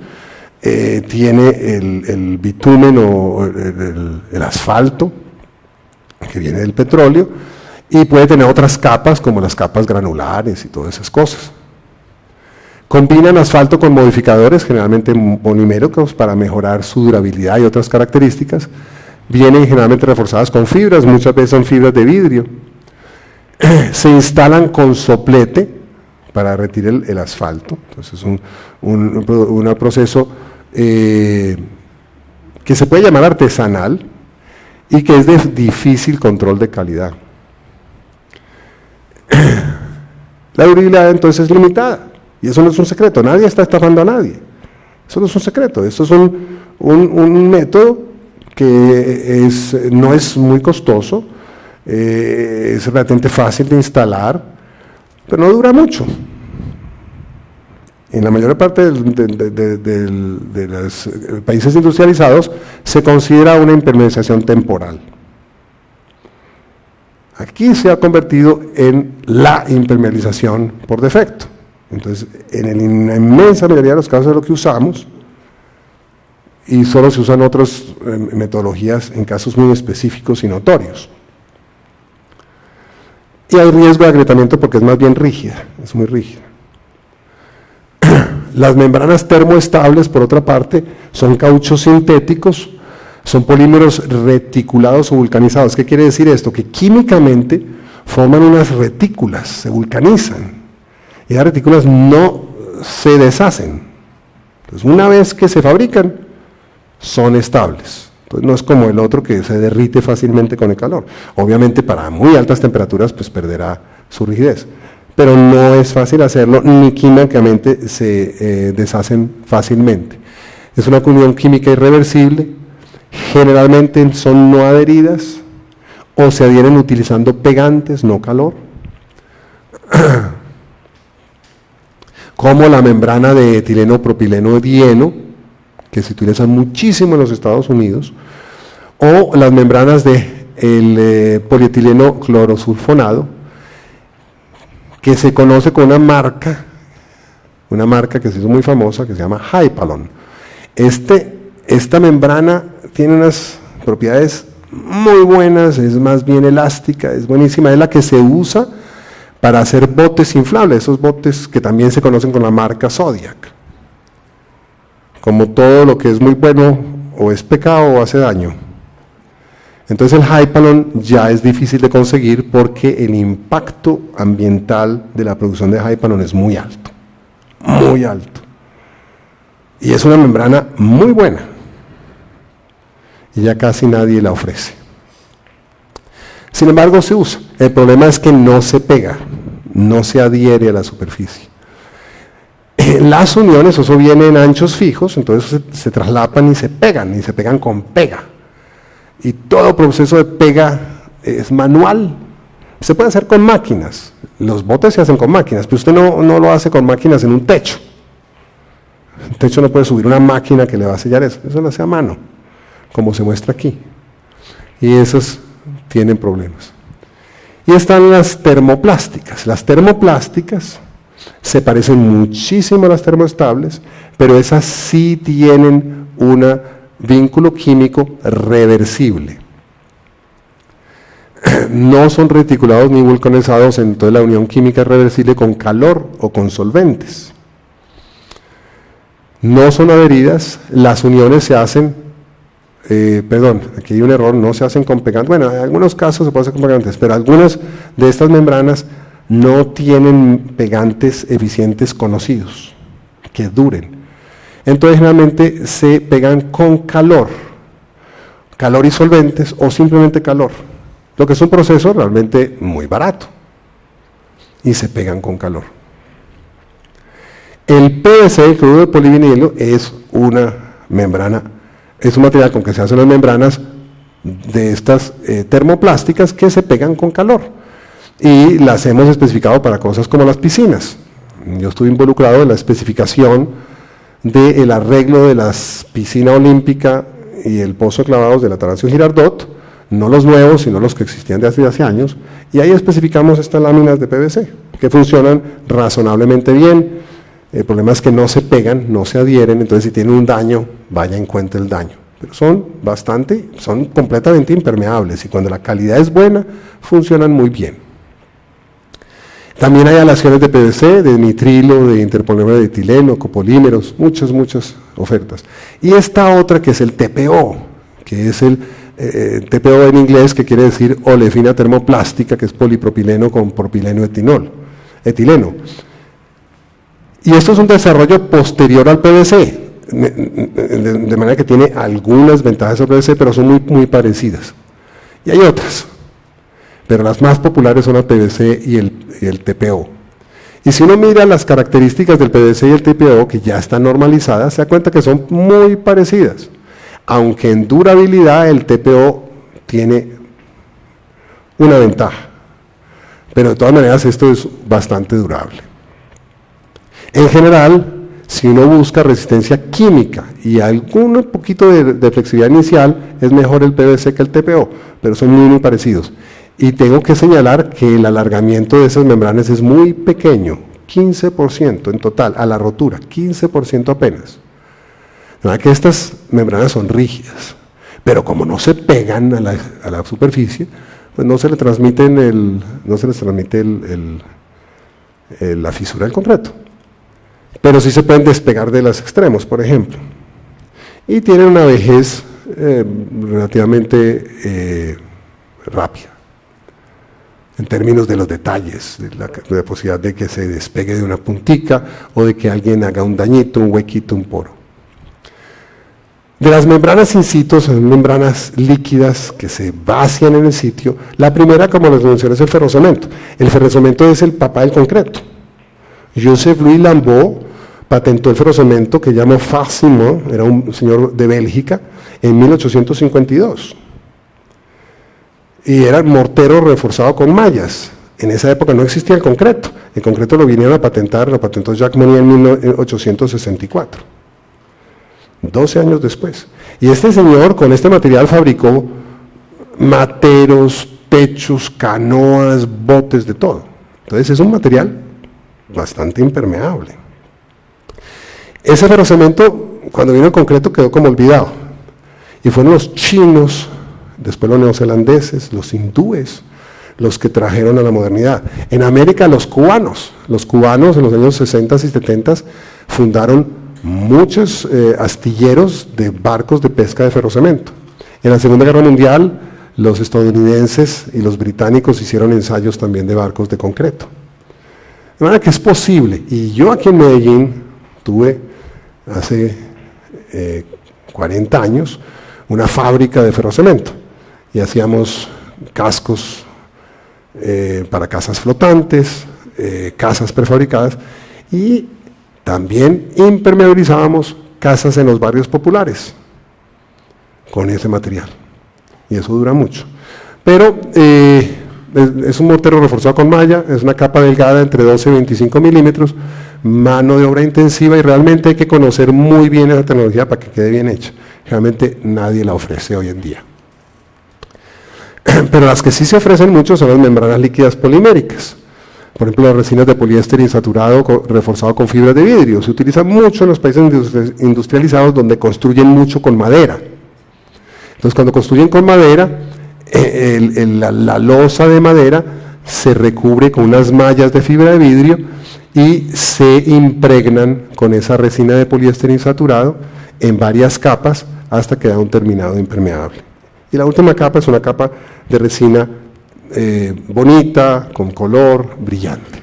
tiene el bitumen o el asfalto, que viene del petróleo, y puede tener otras capas, como las capas granulares y todas esas cosas. Combinan asfalto con modificadores, generalmente poliméricos, para mejorar su durabilidad y otras características. Vienen generalmente reforzadas con fibras, muchas veces son fibras de vidrio. Se instalan con soplete para retirar el asfalto. Entonces es un proceso que se puede llamar artesanal y que es de difícil control de calidad. La durabilidad entonces es limitada. Y eso no es un secreto, nadie está estafando a nadie. Eso no es un secreto, eso es un método que no es muy costoso, es relativamente fácil de instalar, pero no dura mucho. En la mayor parte de los países industrializados se considera una impermeabilización temporal. Aquí se ha convertido en la impermeabilización por defecto. Entonces, en la inmensa mayoría de los casos es lo que usamos, y solo se usan otras metodologías en casos muy específicos y notorios. Y hay riesgo de agrietamiento porque es más bien rígida, es muy rígida. Las membranas termoestables, por otra parte, son cauchos sintéticos, son polímeros reticulados o vulcanizados. ¿Qué quiere decir esto? Que químicamente forman unas retículas, se vulcanizan. Y las retículas no se deshacen. Entonces, una vez que se fabrican, son estables. Entonces, no es como el otro que se derrite fácilmente con el calor. Obviamente, para muy altas temperaturas, pues perderá su rigidez. Pero no es fácil hacerlo, ni químicamente se deshacen fácilmente. Es una unión química irreversible, generalmente son no adheridas, o se adhieren utilizando pegantes, no calor. Como la membrana de etileno propileno dieno, que se utiliza muchísimo en los Estados Unidos, o las membranas de polietileno clorosulfonado, que se conoce con una marca que se hizo muy famosa, que se llama Hypalon. Esta membrana tiene unas propiedades muy buenas, es más bien elástica, es buenísima, es la que se usa para hacer botes inflables, esos botes que también se conocen con la marca Zodiac. Como todo lo que es muy bueno, o es pecado o hace daño. Entonces el Hypalon ya es difícil de conseguir porque el impacto ambiental de la producción de Hypalon es muy alto, muy alto. Y es una membrana muy buena. Y ya casi nadie la ofrece. Sin embargo, se usa. El problema es que no se pega, no se adhiere a la superficie. Las uniones, eso viene en anchos fijos, entonces se traslapan y se pegan con pega. Y todo proceso de pega es manual. Se puede hacer con máquinas. Los botes se hacen con máquinas, pero usted no lo hace con máquinas en un techo. El techo no puede subir una máquina que le va a sellar eso lo hace a mano, como se muestra aquí. Y esas tienen problemas. Y están las termoplásticas. Las termoplásticas Se parecen muchísimo a las termoestables, pero esas sí tienen un vínculo químico reversible. No son reticulados ni vulcanizados, entonces la unión química es reversible con calor o con solventes. No son adheridas, las uniones se hacen, aquí hay un error, no se hacen con pegantes. Bueno, en algunos casos se puede hacer con pegantes, pero algunas de estas membranas no tienen pegantes eficientes conocidos, que duren. Entonces generalmente se pegan con calor y solventes o simplemente calor, lo que es un proceso realmente muy barato, y se pegan con calor. El PVC, el cloruro de polivinilo, es una membrana, es un material con que se hacen las membranas de estas termoplásticas que se pegan con calor, y las hemos especificado para cosas como las piscinas. Yo estuve involucrado en la especificación del arreglo de la piscina olímpica y el pozo de clavados del Atanasio Girardot, no los nuevos, sino los que existían desde hace años, y ahí especificamos estas láminas de PVC, que funcionan razonablemente bien. El problema es que no se pegan, no se adhieren, entonces si tienen un daño, vaya en cuenta el daño. Pero son completamente impermeables, y cuando la calidad es buena, funcionan muy bien. También hay aleaciones de PVC, de nitrilo, de interpolímero de etileno, copolímeros, muchas ofertas. Y esta otra que es el TPO, que es el TPO en inglés, que quiere decir olefina termoplástica, que es polipropileno con propileno etileno. Y esto es un desarrollo posterior al PVC, de manera que tiene algunas ventajas sobre PVC, pero son muy parecidas. Y hay otras, pero las más populares son el PVC y el TPO. Y si uno mira las características del PVC y el TPO, que ya están normalizadas, se da cuenta que son muy parecidas, aunque en durabilidad el TPO tiene una ventaja, pero de todas maneras esto es bastante durable. En general, si uno busca resistencia química y algún poquito de flexibilidad inicial, es mejor el PVC que el TPO, pero son muy parecidos. Y tengo que señalar que el alargamiento de esas membranas es muy pequeño, 15% en total, a la rotura, 15% apenas. De manera que estas membranas son rígidas, pero como no se pegan a la superficie, pues no se les transmite la fisura del concreto. Pero sí se pueden despegar de los extremos, por ejemplo. Y tienen una vejez relativamente rápida, en términos de los detalles, de la posibilidad de que se despegue de una puntica o de que alguien haga un dañito, un huequito, un poro. De las membranas in situ, son membranas líquidas que se vacían en el sitio. La primera, como les mencioné, es el ferrocemento. El ferrocemento es el papá del concreto. Joseph Louis Lambeau patentó el ferrocemento que llamó Farcimont, era un señor de Bélgica, en 1852. Y era mortero reforzado con mallas. En esa época no existía el concreto lo vinieron a patentar, lo patentó Jacques Monnier en 1864, 12 años después. Y este señor con este material fabricó materos, techos, canoas, botes, de todo. Entonces es un material bastante impermeable. Ese ferrocemento, cuando vino el concreto, quedó como olvidado. Y fueron los chinos, después los neozelandeses, los hindúes, los que trajeron a la modernidad. En América, los cubanos en los años 60 y 70 fundaron muchos astilleros de barcos de pesca de ferrocemento. En la Segunda Guerra Mundial, los estadounidenses y los británicos hicieron ensayos también de barcos de concreto. De manera que es posible. Y yo aquí en Medellín tuve hace 40 años una fábrica de ferrocemento y hacíamos cascos para casas flotantes, casas prefabricadas, y también impermeabilizábamos casas en los barrios populares con ese material, y eso dura mucho. Pero es un mortero reforzado con malla, es una capa delgada entre 12 y 25 milímetros, mano de obra intensiva, y realmente hay que conocer muy bien esa tecnología para que quede bien hecha. Realmente nadie la ofrece hoy en día. Pero las que sí se ofrecen mucho son las membranas líquidas poliméricas. Por ejemplo, las resinas de poliéster insaturado reforzado con fibras de vidrio. Se utiliza mucho en los países industrializados donde construyen mucho con madera. Entonces, cuando construyen con madera, la losa de madera se recubre con unas mallas de fibra de vidrio y se impregnan con esa resina de poliéster insaturado en varias capas hasta que da un terminado impermeable. Y la última capa es una capa de resina bonita, con color, brillante.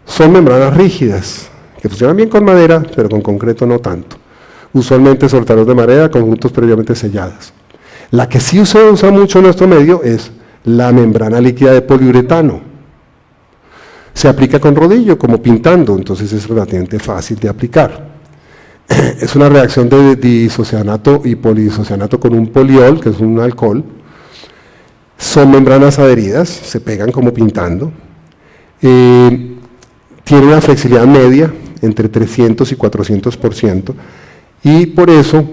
Son membranas rígidas, que funcionan bien con madera, pero con concreto no tanto. Usualmente soltaros de madera, conjuntos previamente selladas. La que sí se usa mucho en nuestro medio es la membrana líquida de poliuretano. Se aplica con rodillo, como pintando, entonces es relativamente fácil de aplicar. Es una reacción de diisocianato y poliisocianato con un poliol, que es un alcohol. Son membranas adheridas, se pegan como pintando. Tiene una flexibilidad media, entre 300 y 400%, y por eso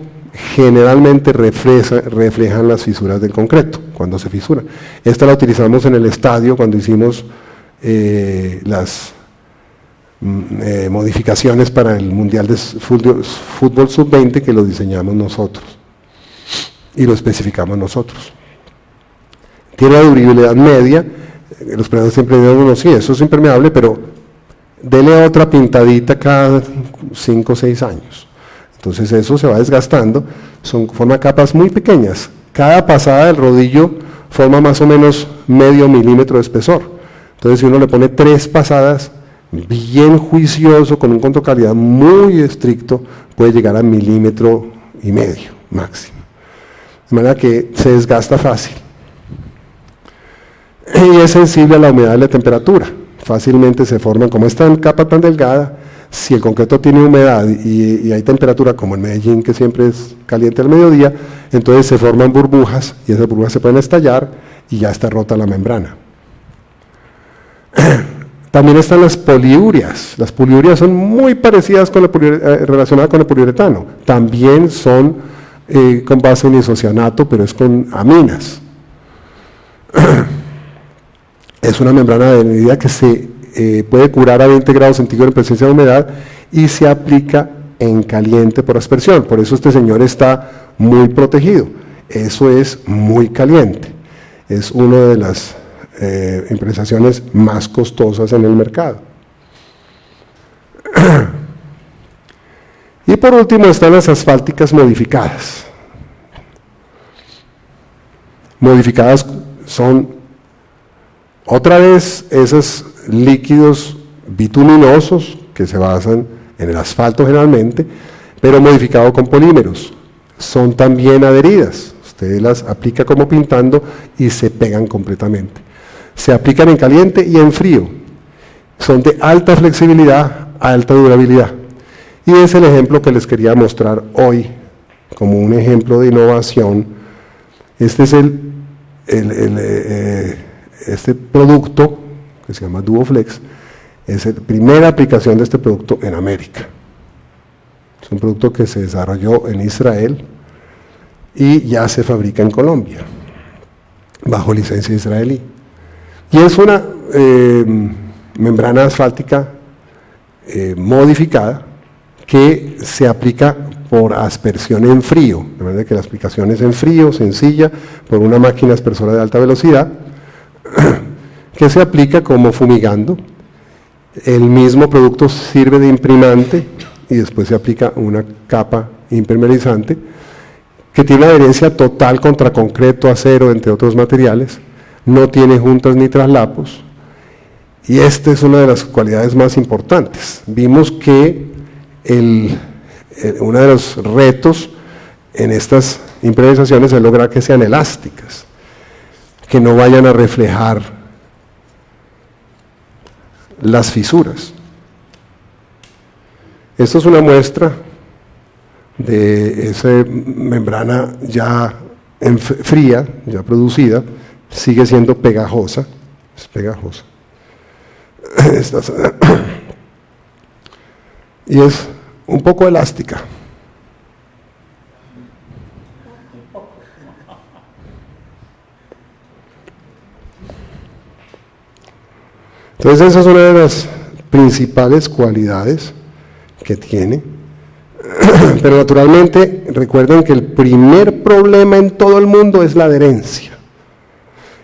generalmente reflejan las fisuras del concreto, cuando se fisura. Esta la utilizamos en el estadio cuando hicimos las modificaciones para el Mundial de Fútbol Sub-20, que lo diseñamos nosotros y lo especificamos nosotros. Tiene la durabilidad media. Los prendedores siempre dicen, bueno, sí, eso es impermeable, pero dele otra pintadita cada 5 o 6 años. Entonces eso se va desgastando, forma capas muy pequeñas. Cada pasada del rodillo forma más o menos medio milímetro de espesor. Entonces si uno le pone 3 pasadas, bien juicioso, con un control de calidad muy estricto, puede llegar a 1,5 milímetros máximo. De manera que se desgasta fácil. Y es sensible a la humedad y la temperatura. Fácilmente se forman, como esta capa tan delgada, si el concreto tiene humedad y hay temperatura, como en Medellín, que siempre es caliente al mediodía, entonces se forman burbujas y esas burbujas se pueden estallar y ya está rota la membrana. También están las poliurias. Las poliurias son muy parecidas con relacionadas con el poliuretano. También son con base en isocianato, pero es con aminas. Es una membrana adherida que se puede curar a 20 grados centígrados en presencia de humedad y se aplica en caliente por aspersión. Por eso este señor está muy protegido. Eso es muy caliente. Es una de las impresaciones más costosas en el mercado. Y por último están las asfálticas modificadas. Modificadas son otra vez esos líquidos bituminosos que se basan en el asfalto generalmente, pero modificados con polímeros. Son también adheridas. Usted las aplica como pintando y se pegan completamente. Se aplican en caliente y en frío. Son de alta flexibilidad, alta durabilidad. Y es el ejemplo que les quería mostrar hoy como un ejemplo de innovación. Este es este producto que se llama Duoflex, es la primera aplicación de este producto en América. Es un producto que se desarrolló en Israel y ya se fabrica en Colombia, bajo licencia israelí. Y es una membrana asfáltica modificada que se aplica por aspersión en frío, de manera que la aplicación es en frío, sencilla, por una máquina aspersora de alta velocidad, que se aplica como fumigando. El mismo producto sirve de imprimante y después se aplica una capa impermeabilizante que tiene adherencia total contra concreto, acero, entre otros materiales, no tiene juntas ni traslapos, y esta es una de las cualidades más importantes. Vimos que uno de los retos en estas impermeabilizaciones es lograr que sean elásticas, que no vayan a reflejar las fisuras. Esto es una muestra de esa membrana ya fría, ya producida, sigue siendo pegajosa, es pegajosa. Y es un poco elástica. Entonces esa es una de las principales cualidades que tiene. Pero naturalmente recuerden que el primer problema en todo el mundo es la adherencia.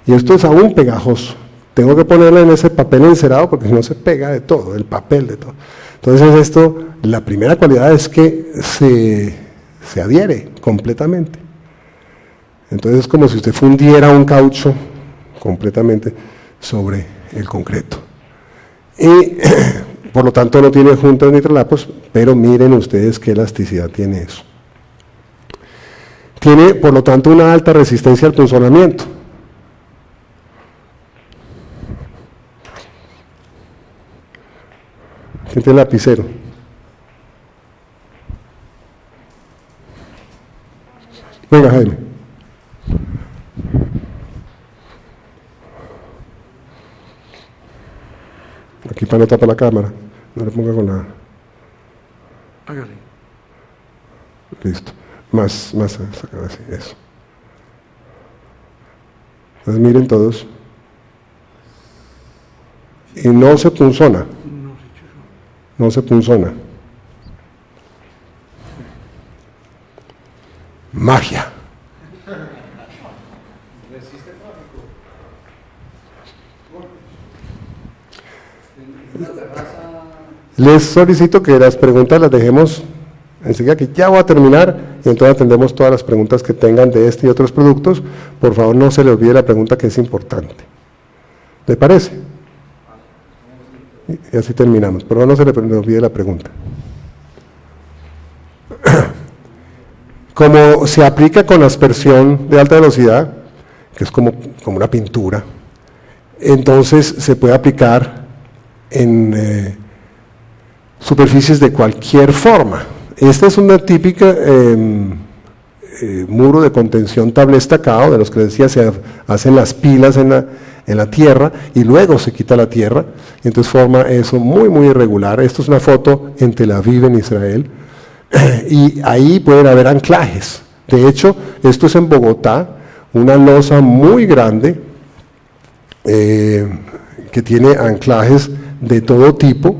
Y esto es aún pegajoso. Tengo que ponerlo en ese papel encerado porque si no se pega de todo, el papel de todo. Entonces esto, la primera cualidad es que se adhiere completamente. Entonces es como si usted fundiera un caucho completamente sobre el concreto. Y por lo tanto no tiene juntas ni tralapos, pero miren ustedes qué elasticidad tiene eso. Tiene por lo tanto una alta resistencia al punzonamiento. ¿Quién tiene lapicero? Venga, Jaime. Aquí para no tapar la cámara. No le ponga con la... Hágale. Listo. Más así, eso. Entonces miren todos. Y no se punzona. No se punzona. Magia. Les solicito que las preguntas las dejemos enseguida, que ya voy a terminar y entonces atendemos todas las preguntas que tengan de este y otros productos. Por favor, no se le olvide la pregunta, que es importante. ¿Le parece? Y así terminamos, pero no se le olvide la pregunta. Como se aplica con aspersión de alta velocidad, que es como una pintura, entonces se puede aplicar en superficies de cualquier forma. Esta es una típica muro de contención tabla estacado, de los que decía se hacen las pilas en la tierra y luego se quita la tierra, y entonces forma eso muy irregular. Esto es una foto en Tel Aviv, en Israel, y ahí pueden haber anclajes. De hecho, esto es en Bogotá, una losa muy grande que tiene anclajes de todo tipo.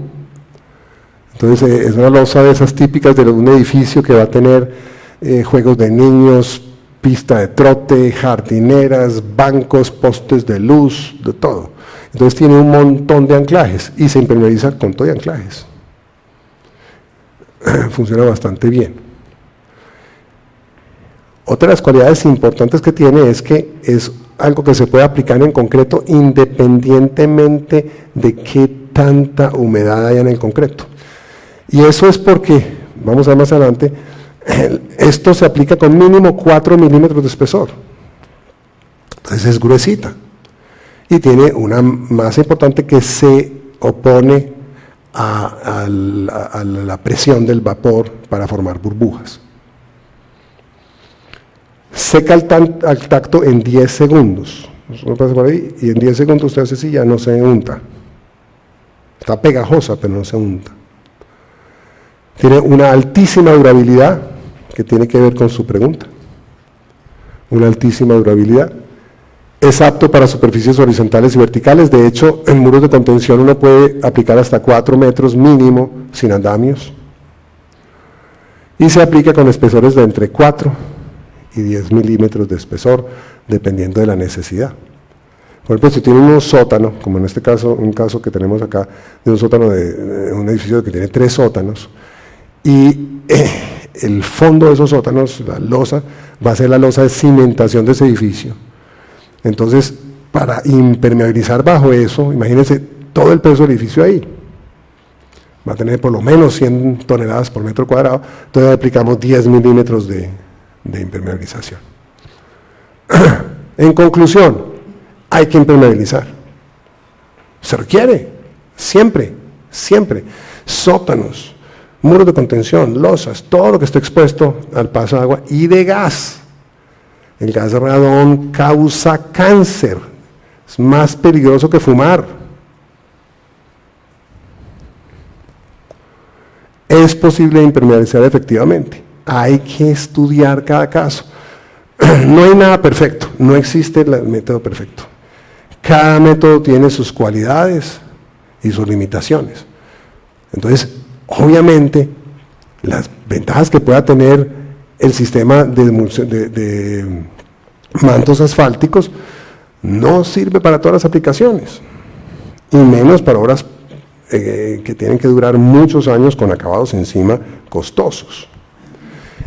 Entonces es una losa de esas típicas de un edificio que va a tener juegos de niños, pista de trote, jardineras, bancos, postes de luz, de todo. Entonces tiene un montón de anclajes y se impermeabiliza con todo de anclajes. Funciona bastante bien. Otra de las cualidades importantes que tiene es que es algo que se puede aplicar en concreto independientemente de qué tanta humedad haya en el concreto. Y eso es porque, vamos a ver más adelante, esto se aplica con mínimo 4 milímetros de espesor. Entonces es gruesita. Y tiene una masa importante que se opone a la presión del vapor para formar burbujas. Seca al tacto en 10 segundos. Eso pasa por ahí, y en 10 segundos usted hace así, ya no se unta. Está pegajosa, pero no se unta. Tiene una altísima durabilidad, que tiene que ver con su pregunta. Una altísima durabilidad. Es apto para superficies horizontales y verticales. De hecho, en muros de contención uno puede aplicar hasta 4 metros mínimo sin andamios. Y se aplica con espesores de entre 4 y 10 milímetros de espesor, dependiendo de la necesidad. Por ejemplo, si tiene un sótano, como en este caso, un caso que tenemos acá, de un sótano de un edificio que tiene 3 sótanos, y el fondo de esos sótanos, la losa, va a ser la losa de cimentación de ese edificio. Entonces, para impermeabilizar bajo eso, imagínense todo el peso del edificio ahí. Va a tener por lo menos 100 toneladas por metro cuadrado, entonces aplicamos 10 milímetros de impermeabilización. En conclusión, hay que impermeabilizar. Se requiere, siempre. Sótanos, muros de contención, losas, todo lo que esté expuesto al paso de agua y de gas. El gas radón causa cáncer, es más peligroso que fumar. Es posible impermeabilizar efectivamente, hay que estudiar cada caso. No hay nada perfecto, no existe el método perfecto. Cada método tiene sus cualidades, y sus limitaciones. Entonces, obviamente, las ventajas que pueda tener el sistema de mantos asfálticos no sirve para todas las aplicaciones, y menos para obras que tienen que durar muchos años con acabados encima costosos.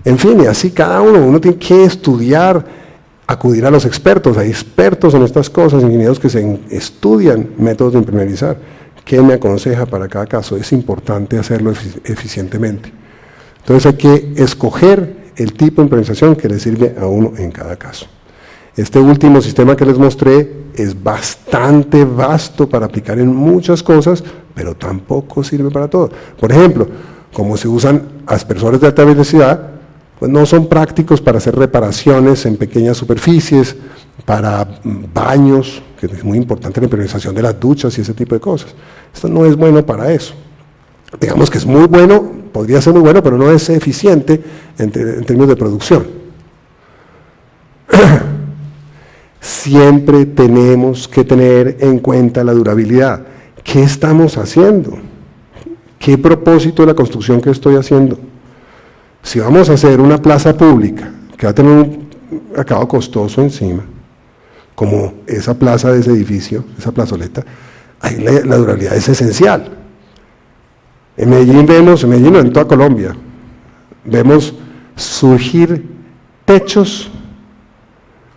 En fin, y así cada uno tiene que estudiar, acudir a los expertos. Hay expertos en estas cosas, ingenieros que estudian métodos de impermeabilizar. ¿Qué me aconseja para cada caso? Es importante hacerlo eficientemente. Entonces hay que escoger el tipo de impermeabilización que le sirve a uno en cada caso. Este último sistema que les mostré es bastante vasto para aplicar en muchas cosas, pero tampoco sirve para todo. Por ejemplo, como se usan aspersores de alta velocidad, pues no son prácticos para hacer reparaciones en pequeñas superficies, para baños, que es muy importante la impermeabilización de las duchas y ese tipo de cosas. Esto no es bueno para eso. Digamos que es muy bueno, podría ser muy bueno, pero no es eficiente en términos de producción. Siempre tenemos que tener en cuenta la durabilidad. ¿Qué estamos haciendo? ¿Qué propósito de la construcción que estoy haciendo? Si vamos a hacer una plaza pública que va a tener un acabado costoso encima, como esa plaza de ese edificio, esa plazoleta, ahí la durabilidad es esencial. En Medellín vemos, en Medellín o en toda Colombia, vemos surgir techos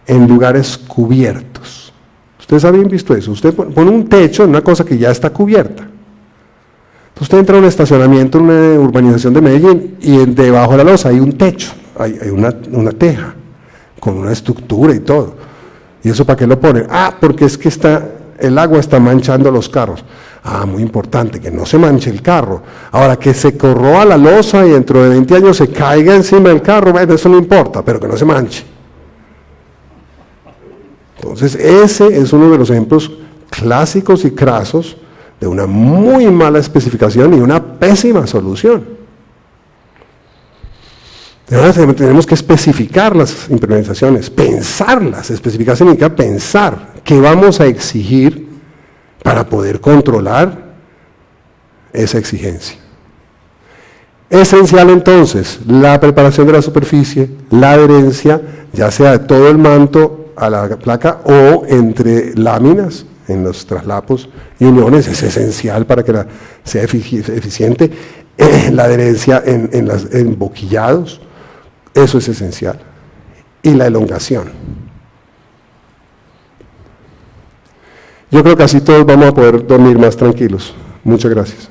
en lugares cubiertos. Ustedes habían visto eso. Usted pone un techo en una cosa que ya está cubierta. Usted entra a un estacionamiento en una urbanización de Medellín y debajo de la losa hay un techo, hay una teja con una estructura y todo. ¿Y eso para qué lo ponen? Porque es que el agua está manchando los carros. Muy importante, que no se manche el carro. Ahora, que se corroa la losa y dentro de 20 años se caiga encima del carro, bueno, eso no importa, pero que no se manche. Entonces, ese es uno de los ejemplos clásicos y crasos de una muy mala especificación y una pésima solución. Tenemos que especificar las impermeabilizaciones, pensarlas. Especificar significa pensar qué vamos a exigir para poder controlar esa exigencia. Esencial entonces, la preparación de la superficie, la adherencia, ya sea de todo el manto a la placa o entre láminas en los traslapos y uniones, es esencial para que sea eficiente. La adherencia en boquillados, eso es esencial. Y la elongación. Yo creo que así todos vamos a poder dormir más tranquilos. Muchas gracias.